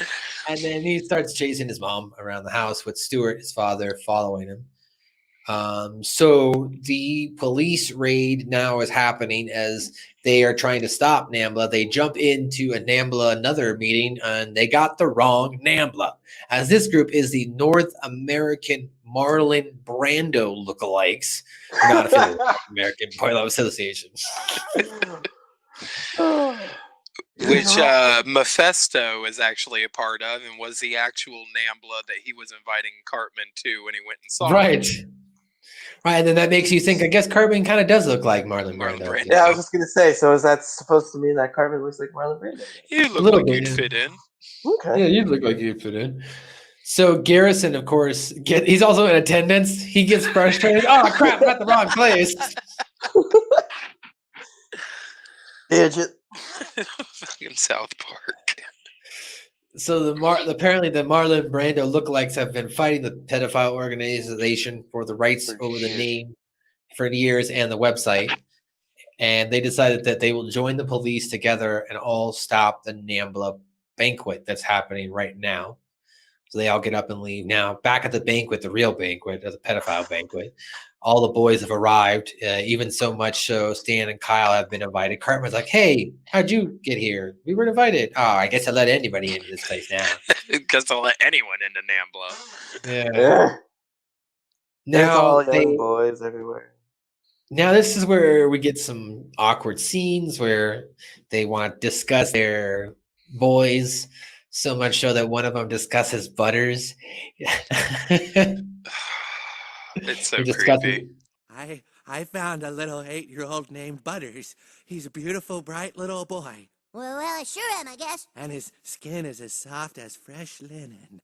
And then he starts chasing his mom around the house with Stuart, his father, following him. So the police raid now is happening as they are trying to stop Nambla. They jump into another meeting, and they got the wrong Nambla, as this group is the North American Marlon Brando lookalikes, not affiliated with the American Boil Association. Which Mephisto is actually a part of, and was the actual Nambla that he was inviting Cartman to when he went and saw Right. him. Right, and then that makes you think, I guess Cartman kind of does look like Marlon Brando. Yeah, I was just going to say, so is that supposed to mean that Cartman looks like Marlon Brando? You look like you'd fit in. Okay. Yeah, you'd look like you'd fit in. So Garrison, of course, he's also in attendance. He gets frustrated. Oh, crap, I'm at the wrong place. Digit. Fucking South Park. So apparently the Marlon Brando lookalikes have been fighting the pedophile organization for the rights over the name for years and the website. And they decided that they will join the police together and all stop the Nambla banquet that's happening right now. So they all get up and leave. Now, back at the banquet, the real banquet, or the pedophile banquet, all the boys have arrived, even so much so Stan and Kyle have been invited. Cartman's like, "Hey, how'd you get here? We weren't invited." "Oh, I guess I let anybody into this place now." Because I'll let anyone into Nambla. Yeah. Now, it's all young boys everywhere. Now, this is where we get some awkward scenes where they want to discuss their boys, so much so that one of them discusses Butters. It's so creepy. I found a little 8-year-old named Butters. He's a beautiful, bright little boy. Well, I sure am, I guess. And his skin is as soft as fresh linen.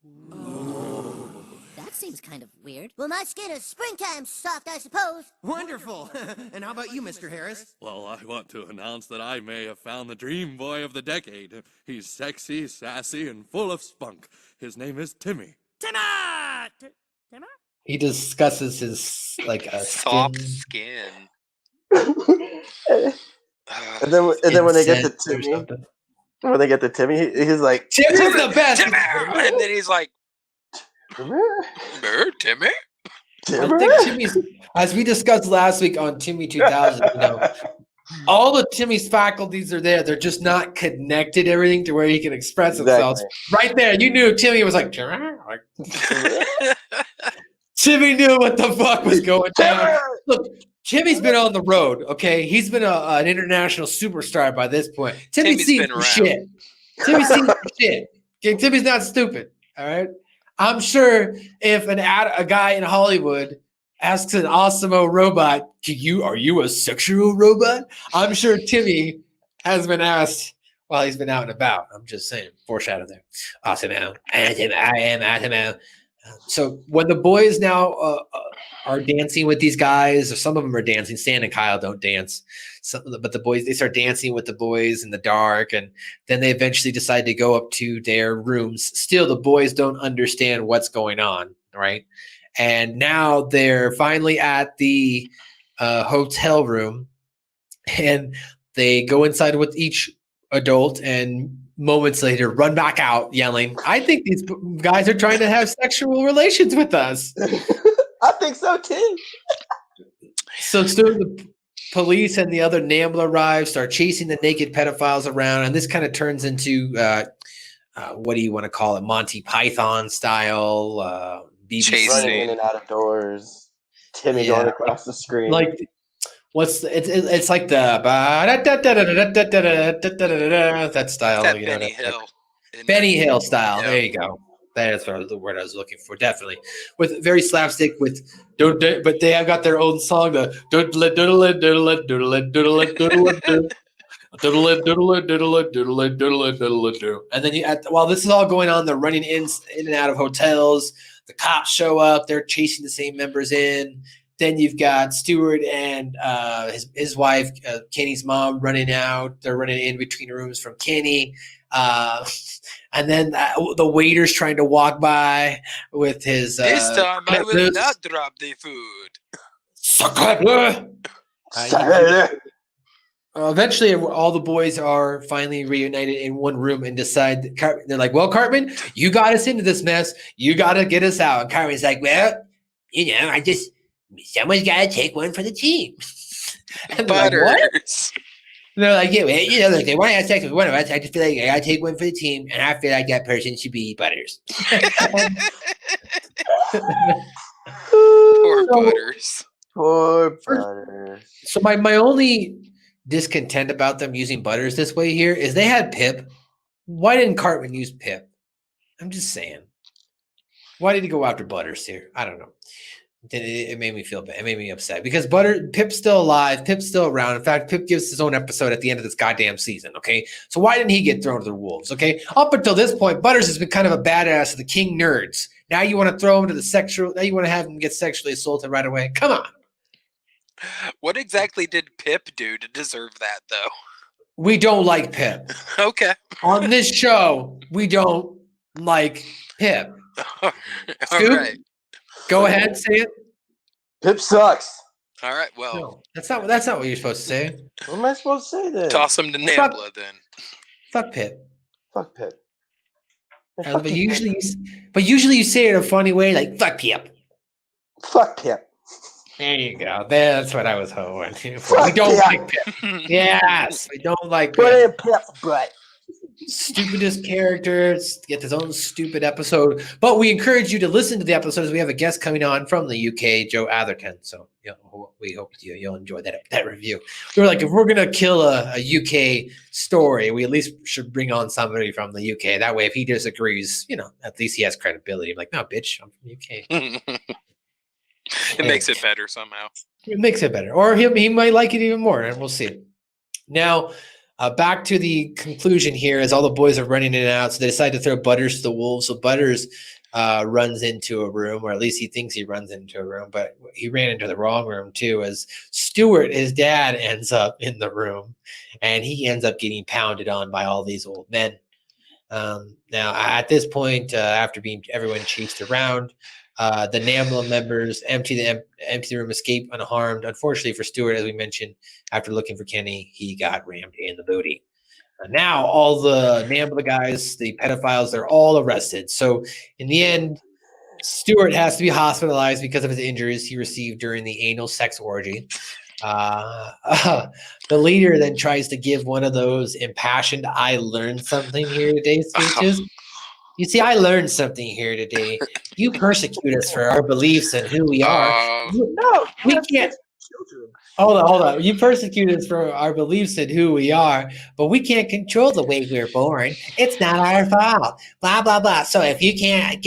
That seems kind of weird. Well, my skin is springtime soft, I suppose. Wonderful. And how about you, Mr. Harris? Well, I want to announce that I may have found the dream boy of the decade. He's sexy, sassy, and full of spunk. His name is Timmy. Timmy! He discusses his soft skin. And then when they get to Timmy, he's like, "Timmy's the best." Timmy! And then he's like, Timmy? I think Timmy's, as we discussed last week on Timmy 2000, all the Timmy's faculties are there. They're just not connected, everything to where he can express himself. Right there, you knew Timmy was like, Timmy knew what the fuck was going down. Look, Timmy's been on the road, okay? He's been an international superstar by this point. Timmy's seen some shit. Timmy's seen some shit. Okay, Timmy's not stupid, all right? I'm sure if a guy in Hollywood asks an Osmo robot, are you a sexual robot? I'm sure Timmy has been asked while he's been out and about. I'm just saying, foreshadow there. Osmo, I am Osmo. So when the boys now are dancing with these guys, or some of them are dancing, Stan and Kyle don't dance, but the boys, they start dancing with the boys in the dark, and then they eventually decide to go up to their rooms. Still, the boys don't understand what's going on, right? And now they're finally at the hotel room, and they go inside with each adult, and moments later run back out yelling, "I think these guys are trying to have sexual relations with us." I think so too. So soon the police and the other Nambla arrive, start chasing the naked pedophiles around, and this kind of turns into what do you want to call it? Monty Python style, BBC. Running in and out of doors. Timmy going across the screen. Like it's like the that style. That you know, Benny Hill. Benny Hill style. Yeah. There you go. That's the word I was looking for. Definitely with very slapstick. With but they have got their own song. The and then while this is all going on, they're running in and out of hotels. The cops show up. They're chasing the same members in. Then you've got Stewart and his wife, Kenny's mom, running out. They're running in between rooms from Kenny. And then the waiter's trying to walk by with his. This time I will not drop the food. Eventually, all the boys are finally reunited in one room and decide. They're like, "Well, Cartman, you got us into this mess. You got to get us out." And Cartman's like, "Well, someone's got to take one for the team." And Butters. like, what? They're like, "Yeah, well, look, they want to have sex with one of us. I just feel like I got to take one for the team, and I feel like that person should be Butters." Poor Butters. Poor Butters. So my only discontent about them using Butters this way here is they had Pip. Why didn't Cartman use Pip? I'm just saying. Why did he go after Butters here? I don't know. It made me feel bad. It made me upset because Pip's still alive. Pip's still around. In fact, Pip gives his own episode at the end of this goddamn season. Okay, so why didn't he get thrown to the wolves? Okay, up until this point, Butters has been kind of a badass of the king nerds. Now you want to throw him to the sexual. Now you want to have him get sexually assaulted right away. Come on. What exactly did Pip do to deserve that, though? We don't like Pip. Okay. On this show, we don't like Pip. All Scoop? right. Go ahead, say it. Pip sucks. All right. Well, No, that's not what you're supposed to say. What am I supposed to say then? toss him to Nambla then. Fuck Pip. Fuck Pip. But usually you say it in a funny way, like "fuck Pip." Fuck Pip. There you go. That's what I was hoping. Fuck We don't Pip. like Pip. Yes, we don't like Put Pip. in Pip's butt. Stupidest characters get his own stupid episode. But we encourage you to listen to the episodes. We have a guest coming on from the UK, Joe Atherton. So we hope you'll enjoy that review. We were like, if we're gonna kill a UK story, we at least should bring on somebody from the UK. That way, if he disagrees, at least he has credibility. I'm like, no, bitch, I'm from UK. It makes it better somehow. It makes it better, or he might like it even more, and we'll see. Now, back to the conclusion here, as all the boys are running in and out, so they decide to throw Butters to the wolves. So Butters runs into a room, or at least he thinks he runs into a room, but he ran into the wrong room too, as Stewart, his dad, ends up in the room, and he ends up getting pounded on by all these old men. Now, at this point, after everyone chased around, the Nambla members empty the room, escape unharmed. Unfortunately for Stewart, as we mentioned, after looking for Kenny, he got rammed in the booty. Now all the Nambla guys, the pedophiles, they're all arrested. So in the end, Stewart has to be hospitalized because of his injuries he received during the anal sex orgy. The leader then tries to give one of those impassioned "I learned something here today" speeches. You see, I learned something here today. You persecute us for our beliefs and who we are. No, we can't. Hold on. You persecute us for our beliefs and who we are, but we can't control the way we're born. It's not our fault. Blah, blah, blah. So if you can't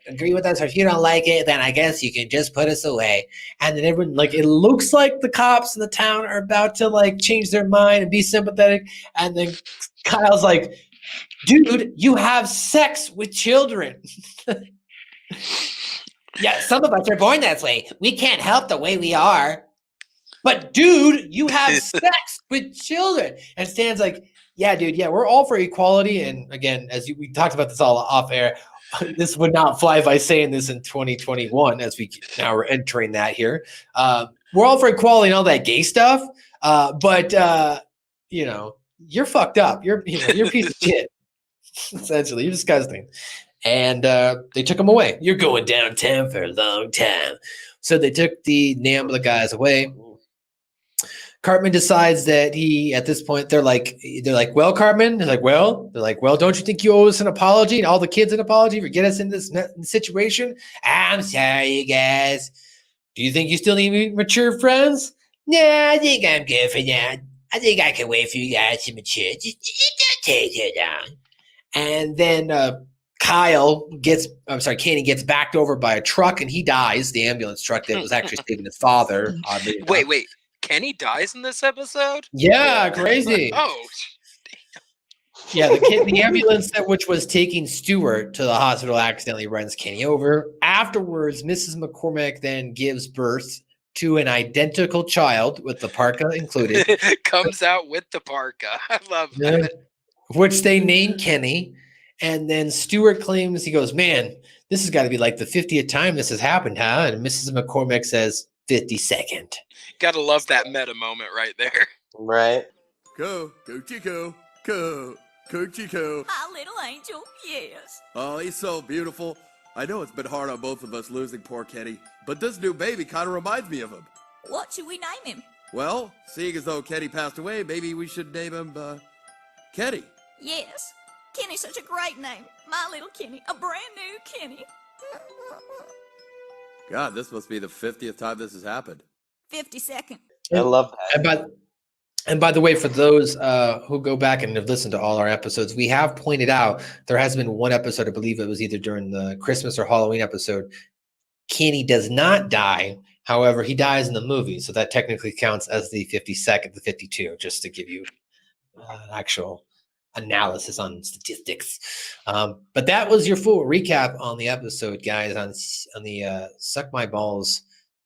agree with us, or if you don't like it, then I guess you can just put us away. And then everyone, it looks like the cops in the town are about to, change their mind and be sympathetic. And then Kyle's like, "Dude, you have sex with children." Yeah, some of us are born that way. We can't help the way we are. But dude, you have sex with children. And Stan's like, "Yeah, dude, yeah, we're all for equality." And again, we talked about this all off air, this would not fly if I saying this in 2021, as we now are entering that here. We're all for equality and all that gay stuff, but you know, you're fucked up. You're a piece of shit. Essentially, you're disgusting. And they took him away. You're going downtown for a long time. So they took the Nambla guys away. Cartman decides that at this point, they're like, well, Cartman, they're like, well, don't you think you owe us an apology and all the kids an apology for getting us in this situation? I'm sorry, you guys. Do you think you still need mature friends? No, I think I'm good for now. I think I can wait for you guys to mature. Just take it down. And then Kenny gets backed over by a truck and he dies. The ambulance truck that was actually saving his father. Wait. Kenny dies in this episode? Yeah, crazy. Oh. Yeah, the ambulance which was taking Stuart to the hospital accidentally runs Kenny over. Afterwards, Mrs. McCormick then gives birth to an identical child with the parka included. Comes out with the parka. I love that. Which they name Kenny. And then Stuart claims, he goes, man, this has got to be like the 50th time this has happened, huh? And Mrs. McCormick says, 52nd. Gotta love that meta moment right there. Right? Go Chico, go Chico. Our little angel, yes. Oh, he's so beautiful. I know it's been hard on both of us losing poor Kenny, but this new baby kind of reminds me of him. What should we name him? Well, seeing as though Kenny passed away, maybe we should name him, Kenny. Yes. Kenny's such a great name. My little Kenny. A brand new Kenny. God, this must be the 50th time this has happened. 52nd. I love that. And by the way, for those who go back and have listened to all our episodes, we have pointed out there has been one episode, I believe it was either during the Christmas or Halloween episode. Kenny does not die. However, he dies in the movie. So that technically counts as the 52nd, the 52, just to give you actual analysis on statistics. But that was your full recap on the episode, guys, on the Suck My Balls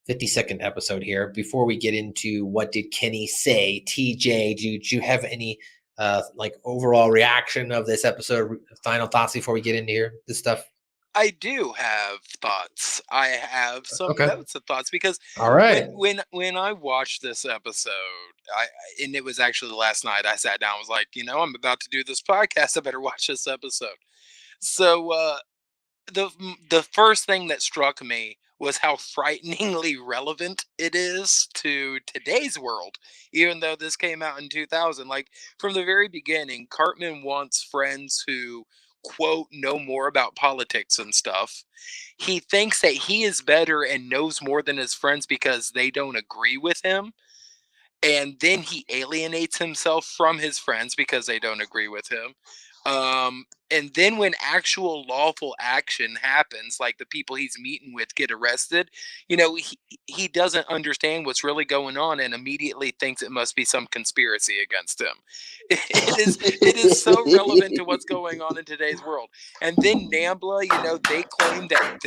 52nd episode here. Before we get into what did Kenny say, TJ, do you have any overall reaction of this episode, final thoughts before we get into here, this stuff? I do have thoughts. I have some notes of thoughts because all right, when I watched this episode, and it was actually last night, I sat down, I was like, I'm about to do this podcast. I better watch this episode. So the first thing that struck me was how frighteningly relevant it is to today's world, even though this came out in 2000. Like, from the very beginning, Cartman wants friends who, quote, know more about politics and stuff. He thinks that he is better and knows more than his friends because they don't agree with him. And then he alienates himself from his friends because they don't agree with him. And then when actual lawful action happens, like the people he's meeting with get arrested, he doesn't understand what's really going on and immediately thinks it must be some conspiracy against him. It is so relevant to what's going on in today's world. And then Nambla, they claim that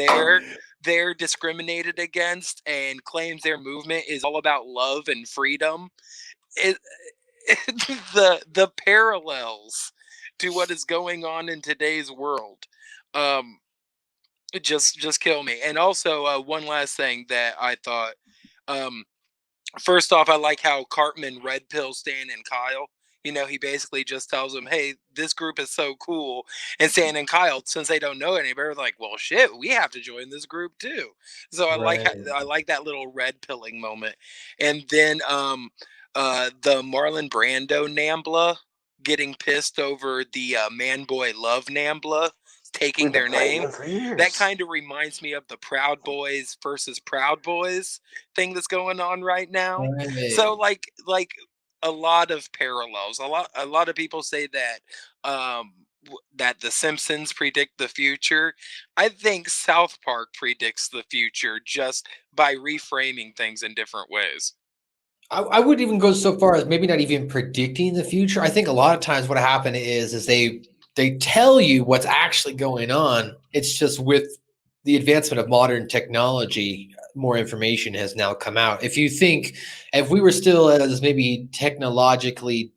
they're discriminated against and claims their movement is all about love and freedom. The parallels to what is going on in today's world just kill me. And also one last thing that I thought, first off, I like how Cartman red pills Stan and Kyle. He basically just tells them, hey, this group is so cool. And Stan and Kyle, since they don't know anybody, are like, well, shit, we have to join this group too. So I like that little red pilling moment. And then the Marlon Brando Nambla getting pissed over the man boy love Nambla taking their name. That kind of reminds me of the Proud Boys versus Proud Boys thing that's going on right now. Right. So like a lot of parallels. A lot of people say that that the Simpsons predict the future. I think South Park predicts the future just by reframing things in different ways. I would even go so far as maybe not even predicting the future. I think a lot of times what happened is they tell you what's actually going on. It's just with the advancement of modern technology, more information has now come out. If we were still as maybe technologically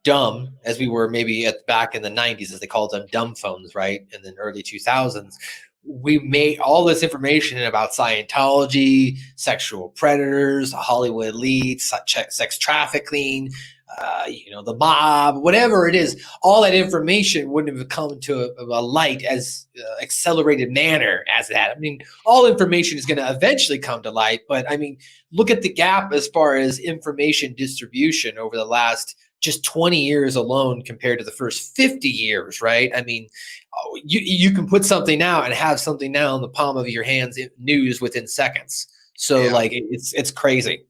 dumb as we were maybe back in the 90s, as they called them, dumb phones, right? In the early 2000s, we made all this information about Scientology, sexual predators, Hollywood elites, sex trafficking, the mob, whatever it is. All that information wouldn't have come to a light as accelerated manner as that. I mean, all information is going to eventually come to light, but I mean, look at the gap as far as information distribution over the last just 20 years alone compared to the first 50 years, right? I mean, you can put something out and have something now in the palm of your hands, news within seconds. So like it's crazy.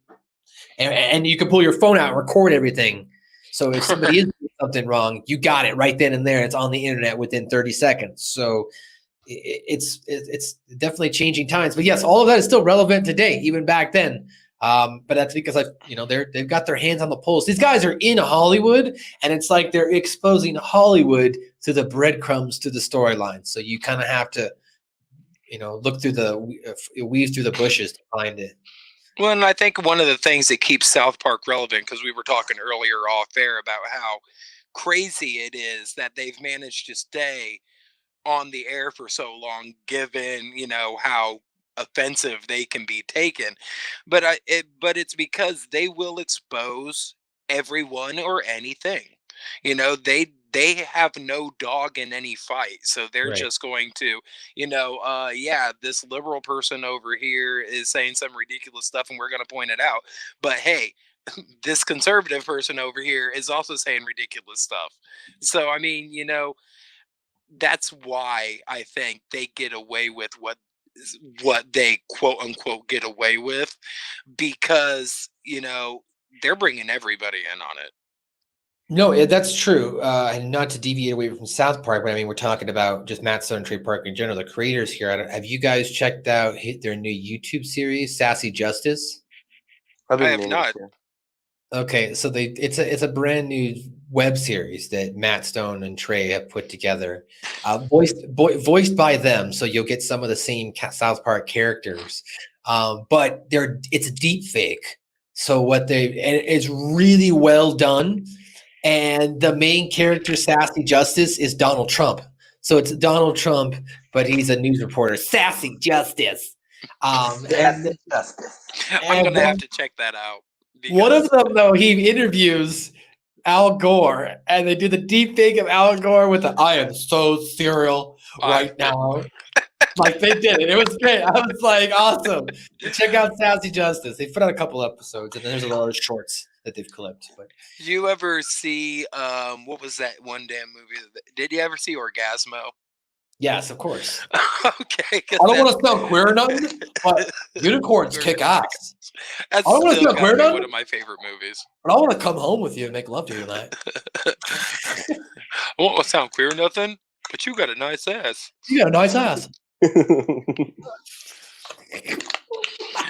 And you can pull your phone out and record everything. So if somebody is doing something wrong, you got it right then and there. It's on the internet within 30 seconds. So it's definitely changing times. But yes, all of that is still relevant today, even back then. But that's because they've got their hands on the pulse. These guys are in Hollywood, and it's like they're exposing Hollywood to the breadcrumbs to the storyline. So you kind of have to, look through weave through the bushes to find it. Well, and I think one of the things that keeps South Park relevant, because we were talking earlier off air about how crazy it is that they've managed to stay on the air for so long, given how offensive they can be taken, but it's because they will expose everyone or anything. They have no dog in any fight, so they're Right. just going to, this liberal person over here is saying some ridiculous stuff, and we're going to point it out. But hey, this conservative person over here is also saying ridiculous stuff. So I mean, that's why I think they get away with what they quote unquote get away with, because they're bringing everybody in on it. No, that's true. And not to deviate away from South Park, but I mean, we're talking about just Matt Stone, Trey Parker in general, the creators here. Have you guys checked out their new YouTube series, Sassy Justice? I've been I have meaning not. to. Okay, so it's a brand new web series that Matt Stone and Trey have put together, voiced by them. So you'll get some of the same South Park characters, but it's deep fake. So it's really well done. And the main character, Sassy Justice, is Donald Trump. So it's Donald Trump, but he's a news reporter. Sassy Justice. Sassy Justice. I'm gonna have to check that out. One of them, though, he interviews Al Gore, and they do the deep fake of Al Gore with the "I am so serial right now." Like they did it. It was great. I was like, awesome. Check out Sassy Justice. They put out a couple episodes, and then there's a lot of shorts that they've clipped. But Did you ever see what was that one damn movie? Did you ever see Orgasmo? yes, of course. Okay, I don't want to sound queer or nothing, but unicorns kick ass. That's I don't wanna still sound gotta queer be enough. one of my favorite movies. But I want to come home with you and make love to you tonight. I won't sound queer or nothing, but you got a nice ass. You got a nice ass. I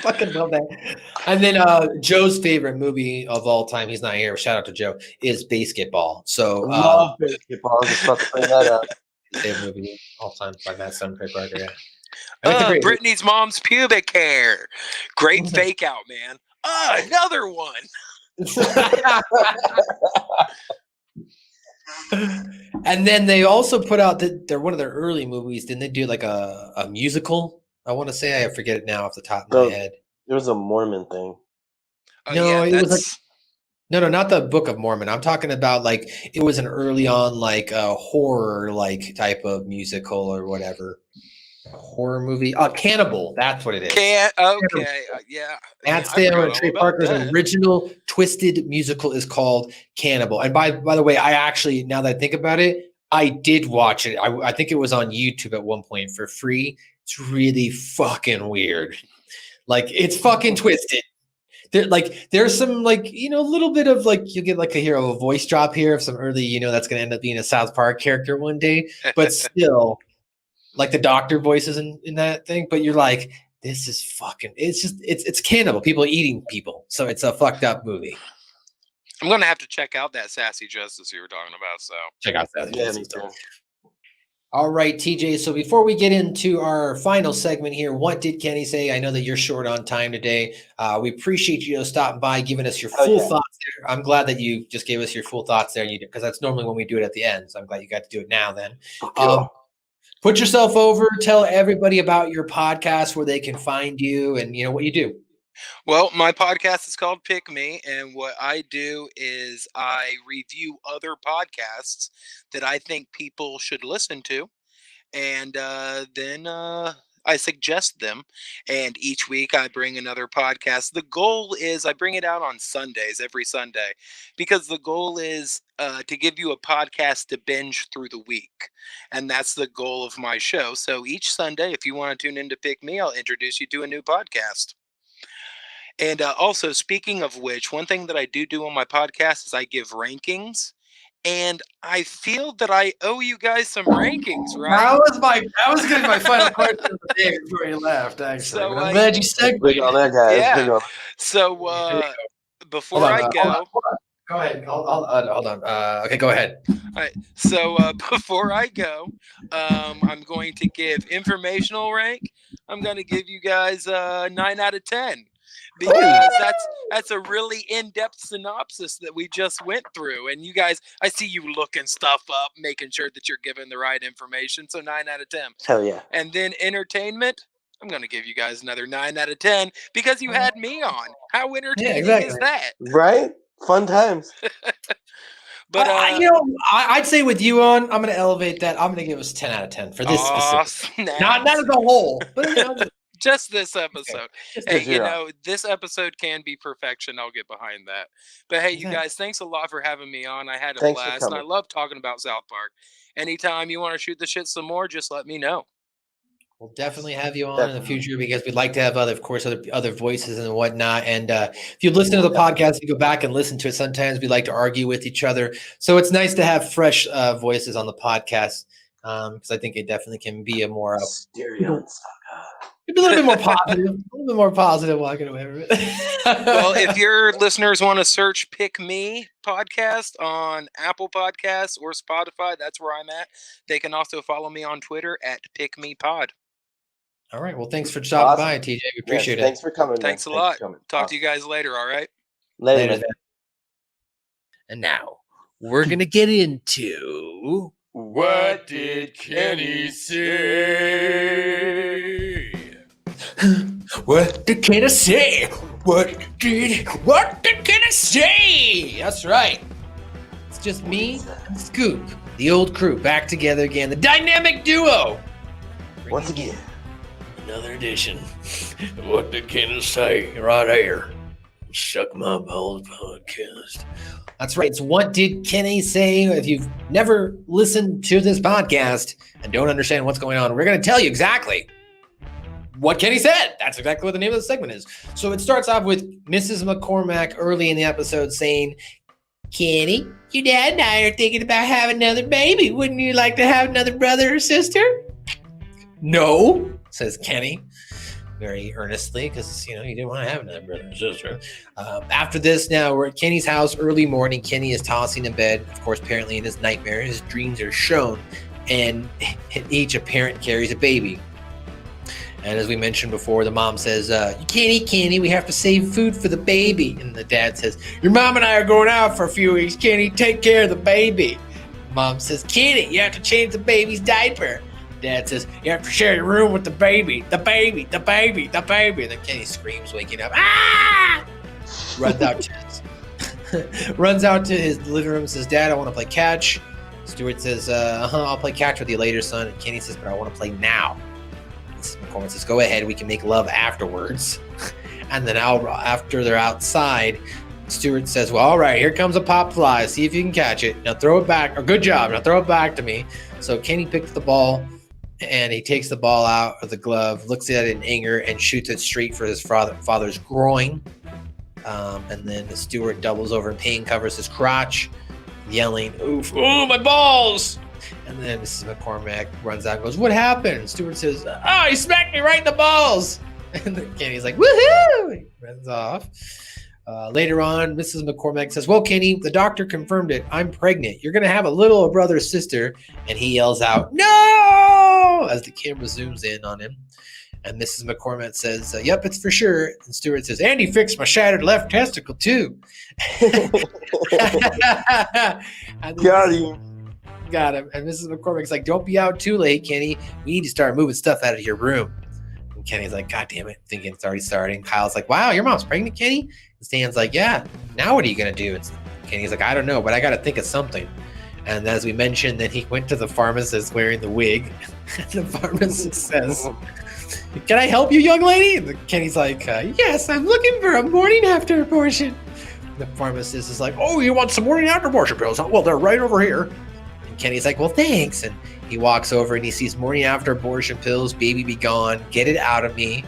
fucking love that. And then Joe's favorite movie of all time, he's not here, shout out to Joe, is Basketball. So Love basketball. I was just about to bring that up. favorite movie all time by Matt Stone, Craig Barker. Yeah. I think it's a great movie. Brittany's mom's pubic hair. Great fake out, man. Another one. And then they also put out they're one of their early movies. Didn't they do like a musical? I want to say, I forget it now off the top of my head. It was a Mormon thing. Oh, No, yeah, it was like no, not the Book of Mormon. I'm talking about like it was an early on like a horror like type of musical or whatever. Horror movie. Cannibal. That's what it is. yeah. Matt I Stone forgot and all Trey about Parker's that. original twisted musical is called Cannibal. And by the way, I actually, now that I think about it, I did watch it. I think it was on YouTube at one point for free. It's really fucking weird. Like it's fucking twisted. There's some like, a little bit of like, you get like a voice drop here of some early, that's going to end up being a South Park character one day, but still like the doctor voices in that thing. But you're like, this is fucking, it's cannibal, people eating people. So it's a fucked up movie. I'm gonna have to check out that Sassy Justice you were talking about. So Check out that. Yeah, me too. All right, TJ. So before we get into our final segment here, what did Kenny say? I know that you're short on time today. We appreciate you stopping by, giving us your full thoughts there. I'm glad that you just gave us your full thoughts there, because that's normally when we do it at the end. So I'm glad you got to do it now then. Put yourself over, tell everybody about your podcast, where they can find you and what you do. Well, my podcast is called PickMe, and what I do is I review other podcasts that I think people should listen to, and then I suggest them. And each week I bring another podcast. The goal is I bring it out on Sundays, every Sunday, because the goal is to give you a podcast to binge through the week. And that's the goal of my show. So each Sunday, if you want to tune in to PickMe, I'll introduce you to a new podcast. And also, speaking of which, one thing that I do on my podcast is I give rankings, and I feel that I owe you guys some rankings, right? That was going to be my final question of the day before you left. Actually, So I'm glad you segued. Big on that, guys. Yeah. Big on. So before I go, go ahead. Hold on. Okay, go ahead. all right. So before I go, I'm going to give informational rank. I'm going to give you guys 9 out of 10. Because that's a really in-depth synopsis that we just went through. And you guys, I see you looking stuff up, making sure that you're giving the right information. So 9 out of 10. Hell yeah. And then entertainment, I'm going to give you guys another 9 out of 10 because you had me on. How entertaining is that? Right? Fun times. But I'd say with you on, I'm going to elevate that. I'm going to give us 10 out of 10 for this specific. Not as a whole, but just this episode. Okay. Hey, this episode can be perfection. I'll get behind that. But hey, you guys, thanks a lot for having me on. I had a blast, and I love talking about South Park. Anytime you want to shoot the shit some more, just let me know. We'll definitely have you on in the future, because we'd like to have other voices and whatnot. And if you listen to the podcast, you go back and listen to it. Sometimes we like to argue with each other, so it's nice to have fresh voices on the podcast, because I think it definitely can be a more Maybe a little bit more positive walking away from it. Well, if your listeners want to search Pick Me podcast on Apple Podcasts or Spotify, that's where I'm at. They can also follow me on Twitter at Pick Me Pod. All right. Well, thanks for stopping by, TJ. We appreciate it. Thanks for coming. Thanks a lot. Talk to you guys later, all right? Later. And now we're going to get into What Did Kenny Say? What did Kenny say? What did Kenny say? That's right. It's just me and Scoop, the old crew, back together again. The dynamic duo. Once again. Another edition. What did Kenny say? Right here. Suck My Balls podcast. That's right. It's What Did Kenny Say? If you've never listened to this podcast and don't understand what's going on, we're going to tell you exactly what Kenny said. That's exactly what the name of the segment is. So it starts off with Mrs. McCormack early in the episode saying, Kenny, your dad and I are thinking about having another baby. Wouldn't you like to have another brother or sister? No, says Kenny, very earnestly, because, he didn't want to have another brother or sister. After this, now we're at Kenny's house, early morning. Kenny is tossing in bed. Of course, apparently in his nightmare, his dreams are shown, and each a parent carries a baby. And as we mentioned before, the mom says, you can't eat candy. We have to save food for the baby. And the dad says, your mom and I are going out for a few weeks. Kenny, take care of the baby. Mom says, Kenny, you have to change the baby's diaper. Dad says, you have to share your room with the baby. The baby, the baby, the baby. And then Kenny screams, waking up. Ah! Runs out to his living room and says, Dad, I want to play catch. Stuart says, I'll play catch with you later, son. And Kenny says, but I want to play now. McCormick says, go ahead, we can make love afterwards. And then after they're outside, Stuart says, well, all right, here comes a pop fly. See if you can catch it. Now throw it back. Or good job. Now throw it back to me. So Kenny picks the ball, and he takes the ball out of the glove, looks at it in anger, and shoots it straight for his father's groin. And then the Stuart doubles over in pain, covers his crotch, yelling, oof, oh, my balls. And then Mrs. McCormack runs out and goes, what happened? And Stuart says, oh, he smacked me right in the balls. And then Kenny's like, woohoo! He runs off. Later on, Mrs. McCormack says, well, Kenny, the doctor confirmed it. I'm pregnant. You're going to have a little brother or sister. And he yells out, no, as the camera zooms in on him. And Mrs. McCormack says, yep, it's for sure. And Stuart says, Andy fixed my shattered left testicle, too. Got him. Got him. And Mrs. McCormack's like, don't be out too late, Kenny. We need to start moving stuff out of your room. And Kenny's like, God damn it, thinking it's already starting. Kyle's like, wow, your mom's pregnant, Kenny? And Stan's like, yeah, now what are you going to do? And Kenny's like, I don't know, but I got to think of something. And as we mentioned, then he went to the pharmacist wearing the wig. And the pharmacist says, can I help you, young lady? And Kenny's like, yes, I'm looking for a morning after abortion. And the pharmacist is like, oh, you want some morning after abortion pills? Well, they're right over here. Kenny's like, well, thanks. And he walks over and he sees morning after abortion pills, baby be gone, get it out of me,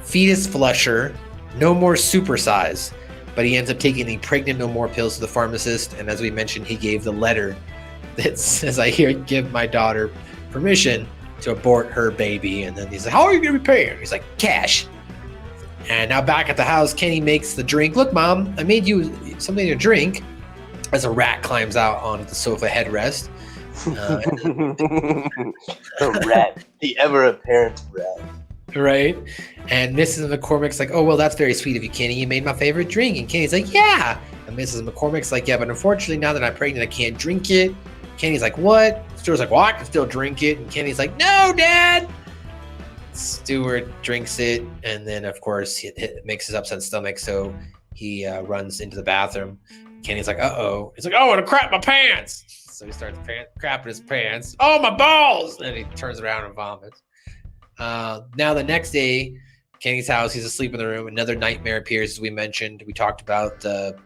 fetus flusher, no more super size. But he ends up taking the pregnant no more pills to the pharmacist. And as we mentioned, he gave the letter that says, I here give my daughter permission to abort her baby. And then he's like, how are you going to be paying? He's like, cash. And now back at the house, Kenny makes the drink. Look, Mom, I made you something to drink. As a rat climbs out onto the sofa headrest. The rat. The ever-apparent rat. Right? And Mrs. McCormack's like, oh, well, that's very sweet of you, Kenny. You made my favorite drink. And Kenny's like, yeah. And Mrs. McCormack's like, yeah, but unfortunately, now that I'm pregnant, I can't drink it. Kenny's like, what? Stuart's like, well, I can still drink it. And Kenny's like, no, Dad. Stuart drinks it. And then, of course, it makes his upset stomach. So he runs into the bathroom. Kenny's like, uh-oh. He's like, oh, and I crap my pants. So he starts crapping his pants. Oh, my balls! And he turns around and vomits. Now the next day, Kenny's house, he's asleep in the room. Another nightmare appears, as we mentioned. We talked about the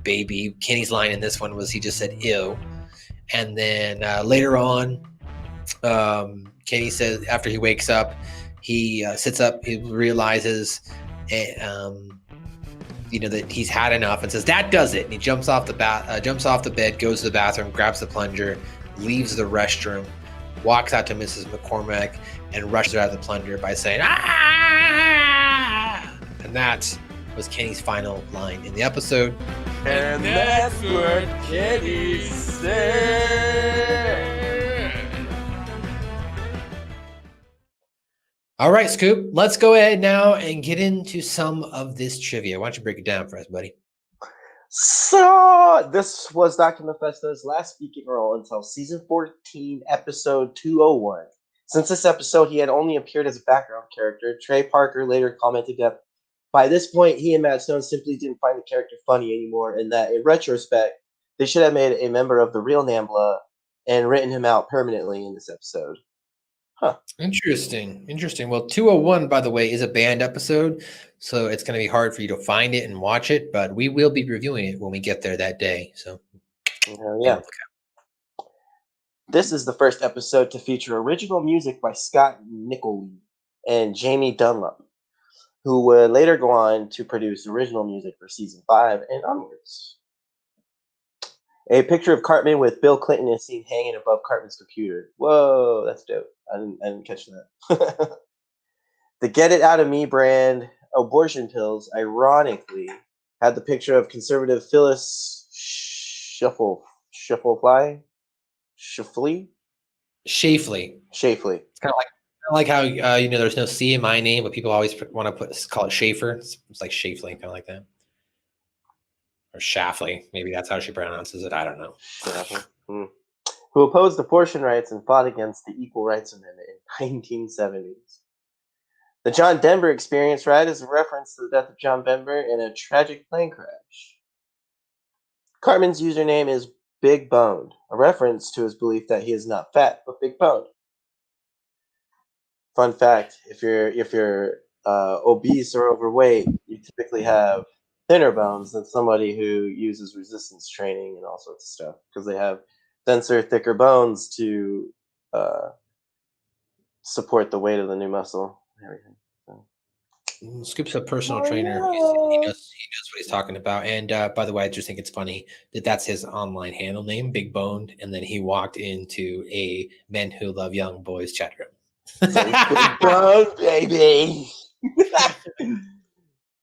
baby. Kenny's line in this one was he just said, ew. And then later on, Kenny says, after he wakes up, he sits up, he realizes that he's had enough and says, that does it. And he jumps off the bed, goes to the bathroom, grabs the plunger, leaves the restroom, walks out to Mrs. McCormack, and rushes her out of the plunger by saying, ah! And that was Kenny's final line in the episode. And that's what Kenny said. All right, Scoop, let's go ahead now and get into some of this trivia. Why don't you break it down for us, buddy? So, this was Dr. Mephisto's last speaking role until season 14, episode 201. Since this episode, he had only appeared as a background character. Trey Parker later commented that by this point, he and Matt Stone simply didn't find the character funny anymore, and that in retrospect, they should have made a member of the real Nambla and written him out permanently in this episode. Huh. Interesting. Well, 201, by the way, is a banned episode, so it's going to be hard for you to find it and watch it, but we will be reviewing it when we get there that day. So, yeah. This is the first episode to feature original music by Scott Nicholly and Jamie Dunlop, who would later go on to produce original music for season 5 and onwards. A picture of Cartman with Bill Clinton is seen hanging above Cartman's computer. Whoa, that's dope. I didn't catch that. The Get It Out of Me brand abortion pills, ironically, had the picture of conservative Phyllis Schafley. It's kind of like how there's no C in my name, but people always want to call it Schaefer. It's like Schafley, kind of like that. Or Shafley, maybe that's how she pronounces it. I don't know. Who opposed abortion rights and fought against the Equal Rights Amendment in 1970s. The John Denver experience ride is a reference to the death of John Denver in a tragic plane crash. Cartman's username is Big Boned, a reference to his belief that he is not fat but big boned. Fun fact: if you're obese or overweight, you typically have thinner bones than somebody who uses resistance training and all sorts of stuff, because they have denser, thicker bones to support the weight of the new muscle and everything. So. Scoop's a personal trainer. He knows what he's talking about. And by the way, I just think it's funny that that's his online handle name, Big Boned, and then he walked into a Men Who Love Young Boys chat room. Big Bone, baby.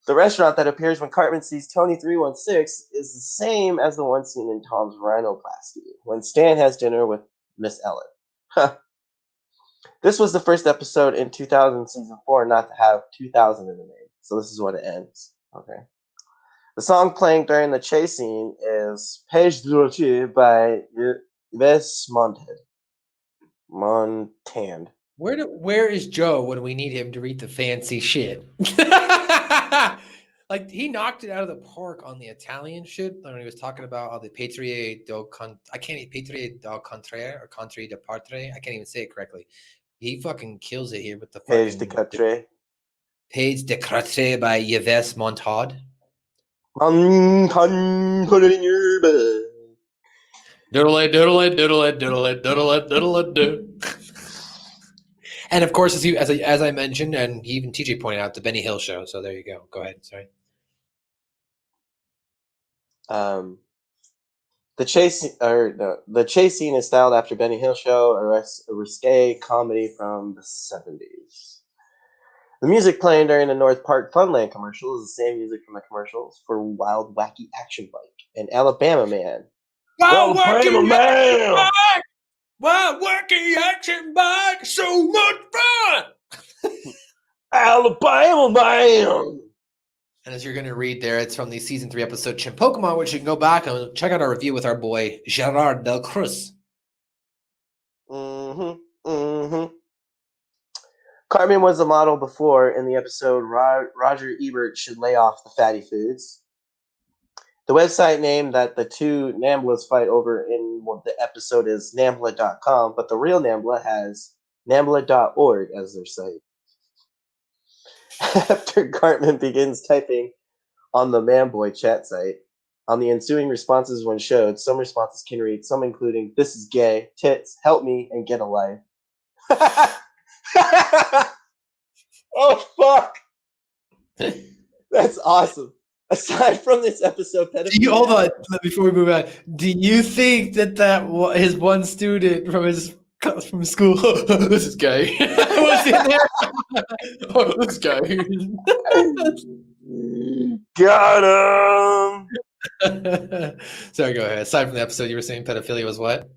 The restaurant that appears when Cartman sees Tony 316 is the same as the one seen in Tom's rhinoplasty when Stan has dinner with Miss Ellen. This was the first episode in 2000 season 4 not to have 2000 in the name. So this is what it ends. Okay. The song playing during the chase scene is Page de Rocher by Yves Montand. Where is Joe when we need him to read the fancy shit? Like, he knocked it out of the park on the Italian shit when he was talking about all the Patrie del Patrie del Contraire or Contraire de Partre. I can't even say it correctly. He fucking kills it here with the Page de fucking Quatre. Page de Quatre by Yves Montand. Put it in your bed. Diddle it, diddle it, diddle it, diddle it, diddle it, diddle it, diddle. And of course, as I mentioned, and even TJ pointed out, the Benny Hill show. So there you go. Go ahead. Sorry. The chase scene is styled after Benny Hill show, a risque comedy from the 70s. The music playing during the North Park Funland commercial is the same music from the commercials for Wild Wacky Action Bike and Alabama Man. Wild Alabama Man! Wild Wacky Action Bike, so much fun! Alabama Man! And as you're going to read there, it's from the season 3 episode Chimp Pokemon, which you can go back and check out our review with our boy Gerard Del Cruz. Cartman was the model before in the episode Roger Ebert should lay off the fatty foods. The website name that the two Namblas fight over in the episode is Nambla.com, but the real Nambla has Nambla.org as their site. After Cartman begins typing on the Manboy chat site, on the ensuing responses when showed, some responses can read, some including, "This is gay, tits, help me, and get a life." Oh, fuck! That's awesome. Aside from this episode, Hold on, before we move on. Do you think that his one student from school, this is gay, was in there? Oh, this is gay. Got him! Sorry, go ahead. Aside from the episode, you were saying pedophilia was what?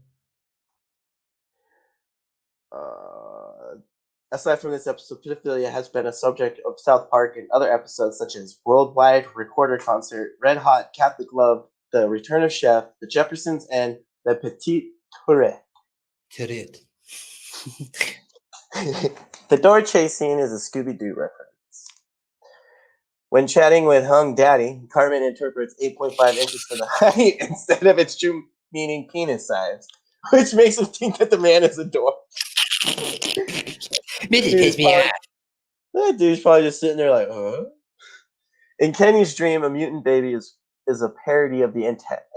Aside from this episode, pedophilia has been a subject of South Park in other episodes such as Worldwide Recorder Concert, Red Hot Catholic Love, The Return of Chef, The Jeffersons, and The Petite Tourette. The door chase scene is a Scooby-Doo reference. When chatting with Hung Daddy, Cartman interprets 8.5 inches for the height instead of its true meaning penis size, which makes him think that the man is a door. That dude's probably just sitting there like, huh? In Kenny's dream, a mutant baby is a parody of the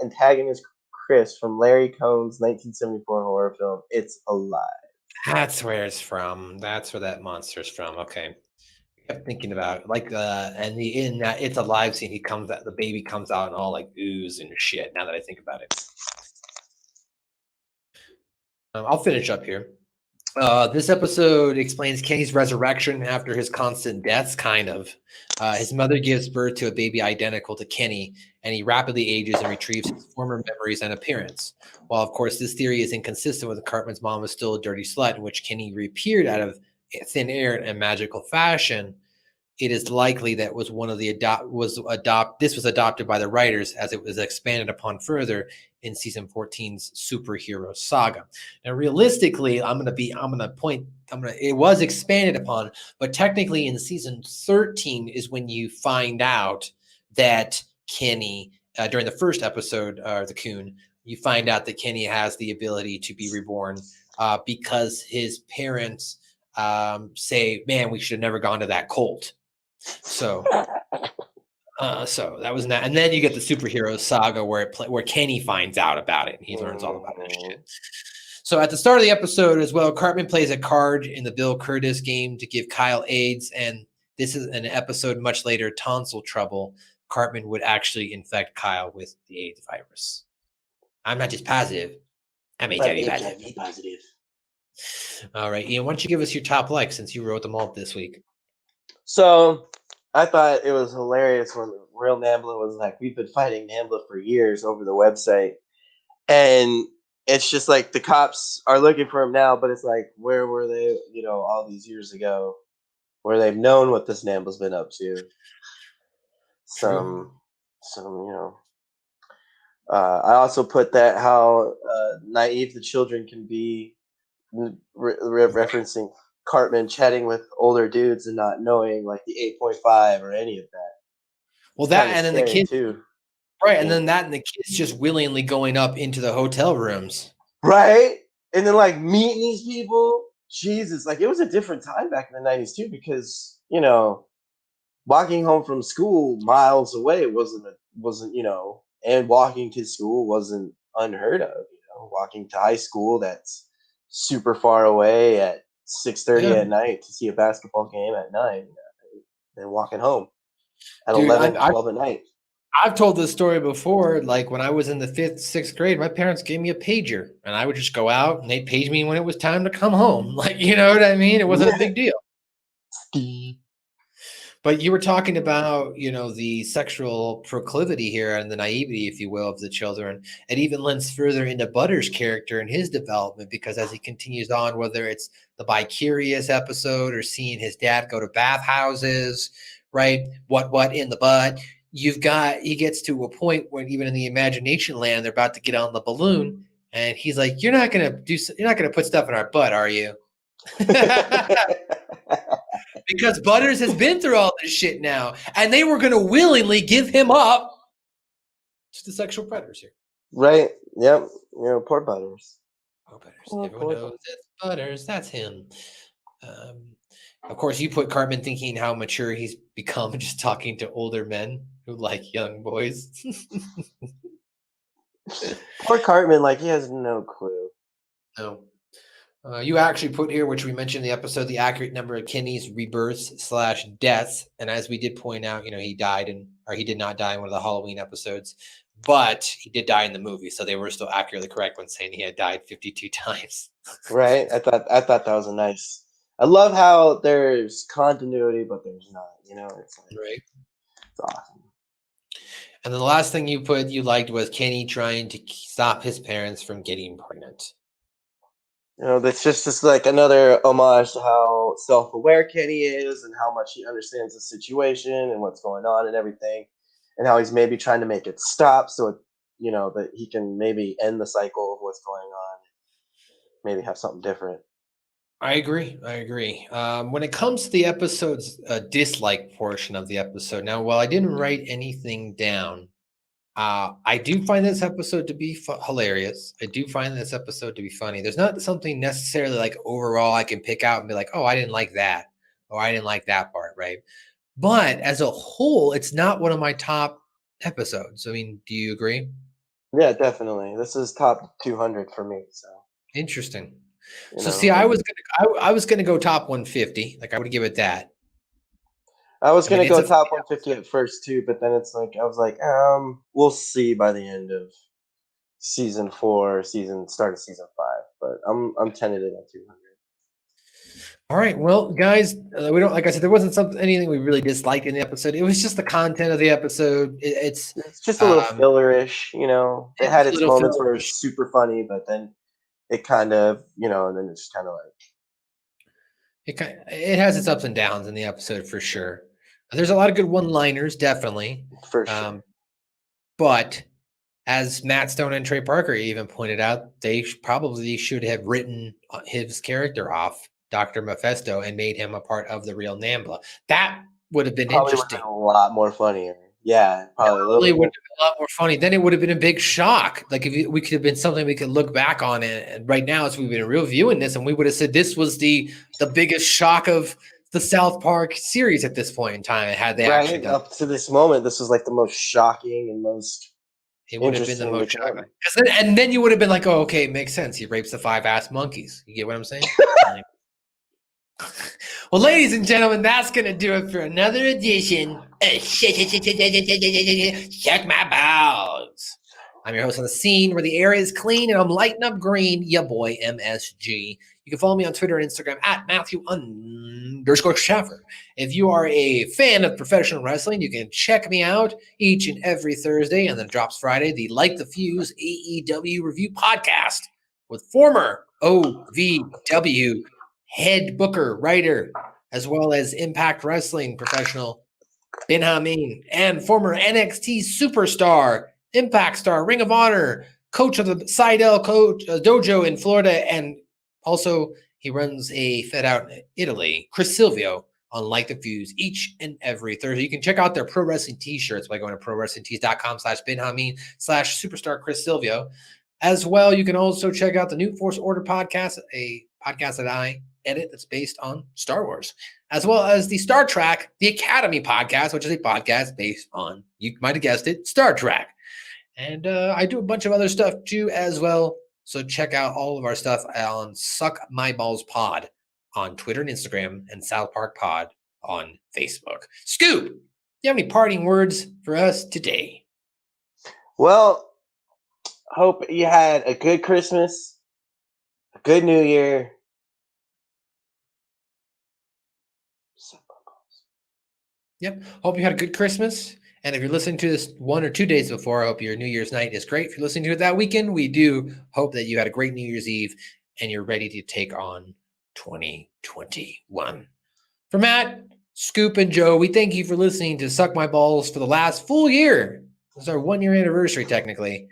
antagonist Chris from Larry Cohn's 1974 horror film, It's Alive. That's where it's from. That's where that monster's from. Okay. I kept thinking about it. And in that It's Alive scene, the baby comes out and all like ooze and shit, now that I think about it. I'll finish up here. This episode explains Kenny's resurrection after his constant deaths, kind of. His mother gives birth to a baby identical to Kenny, and he rapidly ages and retrieves his former memories and appearance. While, of course, this theory is inconsistent with Cartman's mom was still a dirty slut, in which Kenny reappeared out of thin air in a magical fashion, it is likely that was one of the this was adopted by the writers as it was expanded upon further in season 14's superhero saga. Now, realistically, it was expanded upon, but technically in season 13 is when you find out that Kenny, during the first episode, the Coon, you find out that Kenny has the ability to be reborn because his parents say, man, we should have never gone to that cult. So that was that, and then you get the superhero saga where Kenny finds out about it and he learns all about this shit. So at the start of the episode as well, Cartman plays a card in the Bill Curtis game to give Kyle AIDS, and this is an episode much later, tonsil trouble. Cartman would actually infect Kyle with the AIDS virus. I'm not just positive. I'm HIV positive. All right, Ian, why don't you give us your top likes since you wrote them all this week? So I thought it was hilarious when real Nambla was like, we've been fighting Nambla for years over the website. And it's just like the cops are looking for him now, but it's like, where were they, all these years ago, where they've known what this Nambla's been up to? True. I also put that how naive the children can be, referencing Cartman chatting with older dudes and not knowing like the 8.5 or any of that. Well, It's that kinda and then the scary, kids, too. right? And then that and the kids just willingly going up into the hotel rooms. Right? And then like meeting these people, Jesus, like it was a different time back in the 90s too, because walking home from school miles away wasn't and walking to school wasn't unheard of. Walking to high school that's super far away at 6:30 Yeah. at night to see a basketball game at 9, and walking home at Dude, 11, 12 at night. I've told this story before. Like when I was in the 5th, 6th grade, my parents gave me a pager, and I would just go out and they'd page me when it was time to come home. Like, you know what I mean? It wasn't a big deal. But you were talking about, the sexual proclivity here and the naivety, if you will, of the children. It even lends further into Butter's character and his development, because as he continues on, whether it's the bi-curious episode or seeing his dad go to bathhouses, right? What in the butt? He gets to a point when even in the imagination land, they're about to get on the balloon, and he's like, "You're not gonna put stuff in our butt, are you?" Because Butters has been through all this shit now, and they were going to willingly give him up to the sexual predators here. Right. Yep. Poor Butters. Oh, Butters. Everyone knows that's Butters. That's him. Of course, you put Cartman thinking how mature he's become just talking to older men who like young boys. Poor Cartman, like he has no clue. No. You actually put here, which we mentioned in the episode, the accurate number of Kenny's rebirths / deaths. And as we did point out, he did not die in one of the Halloween episodes, but he did die in the movie. So they were still accurately correct when saying he had died 52 times. Right. I thought that was a nice. I love how there's continuity, but there's not. It's like, right. It's awesome. And then the last thing you liked was Kenny trying to stop his parents from getting pregnant. That's just like another homage to how self-aware Kenny is and how much he understands the situation and what's going on and everything, and how he's maybe trying to make it stop so that he can maybe end the cycle of what's going on, maybe have something different. I agree. When it comes to the episode's dislike portion of the episode, now, while I didn't write anything down, I do find this episode to be hilarious. I do find this episode to be funny. There's not something necessarily like overall I can pick out and be like, oh, I didn't like that, or I didn't like that part, right? But as a whole, it's not one of my top episodes. I mean, do you agree? Yeah, definitely. This is top 200 for me. So interesting. So see, I was gonna go top 150. Like I would give it that. I was gonna go top 150 at first too, but then it's like I was like, we'll see by the end of season 4, start of season 5. But I'm tentative at 200. All right, well, guys, we don't, like I said, there wasn't anything we really disliked in the episode. It was just the content of the episode. It's just a little fillerish, It had its moments where it was super funny, but then it kind of, and then it's kind of like it has its ups and downs in the episode for sure. There's a lot of good one-liners, definitely. For sure. But as Matt Stone and Trey Parker even pointed out, they probably should have written his character off, Dr. Mephisto, and made him a part of the real Nambla. That would have been interesting. Been a lot more funnier. Yeah, probably would have been a lot more funny. Then it would have been a big shock. Like if we could have been something we could look back on it. And right now, as we've been reviewing this, and we would have said this was the biggest shock of the South Park series at this point in time. Had they actually done up to this moment, this was like the most shocking and most. It would have been the most shocking. And then you would have been like, "Oh, okay, it makes sense. He rapes the 5-ass monkeys." You get what I'm saying? Well, ladies and gentlemen, that's going to do it for another edition of Shut My Balls. I'm your host on the scene where the air is clean and I'm lighting up green, ya boy MSG. You can follow me on Twitter and Instagram at Matthew_Schaffer. If you are a fan of professional wrestling, you can check me out each and every Thursday, and then drops Friday, the Light the Fuse AEW review podcast with former OVW head booker, writer, as well as Impact Wrestling professional Ben Hameen, and former NXT superstar, Impact star, Ring of Honor, coach of the Seidel coach dojo in Florida, and also he runs a fed out in Italy, Chris Silvio, on Like the Fuse each and every Thursday. You can check out their pro wrestling t-shirts by going to prowrestlingtees.com/benhameen/superstar Chris Silvio. As well, you can also check out the New Force Order podcast, a podcast that I edit that's based on Star Wars, as well as the Star Trek, the Academy podcast, which is a podcast based on, you might have guessed it, Star Trek. And I do a bunch of other stuff too as well. So check out all of our stuff on Suck My Balls Pod on Twitter and Instagram, and South Park Pod on Facebook. Scoop, do you have any parting words for us today? Well, hope you had a good Christmas, a good New Year. Yep. Hope you had a good Christmas. And if you're listening to this 1 or 2 days before, I hope your New Year's night is great. If you're listening to it that weekend, we do hope that you had a great New Year's Eve and you're ready to take on 2021. For Matt, Scoop, and Joe, we thank you for listening to Suck My Balls for the last full year. This is our 1-year anniversary, technically.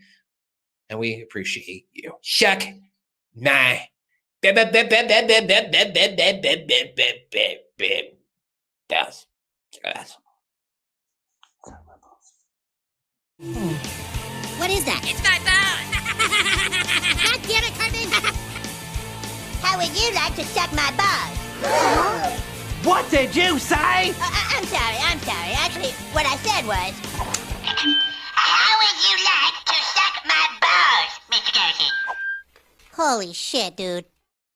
And we appreciate you. Check my bells. What is that? It's my bone! God damn it, Cartman! How would you like to suck my balls? What did you say? I'm sorry. Actually, what I said was... How would you like to suck my balls, Mr. Garrison? Holy shit, dude.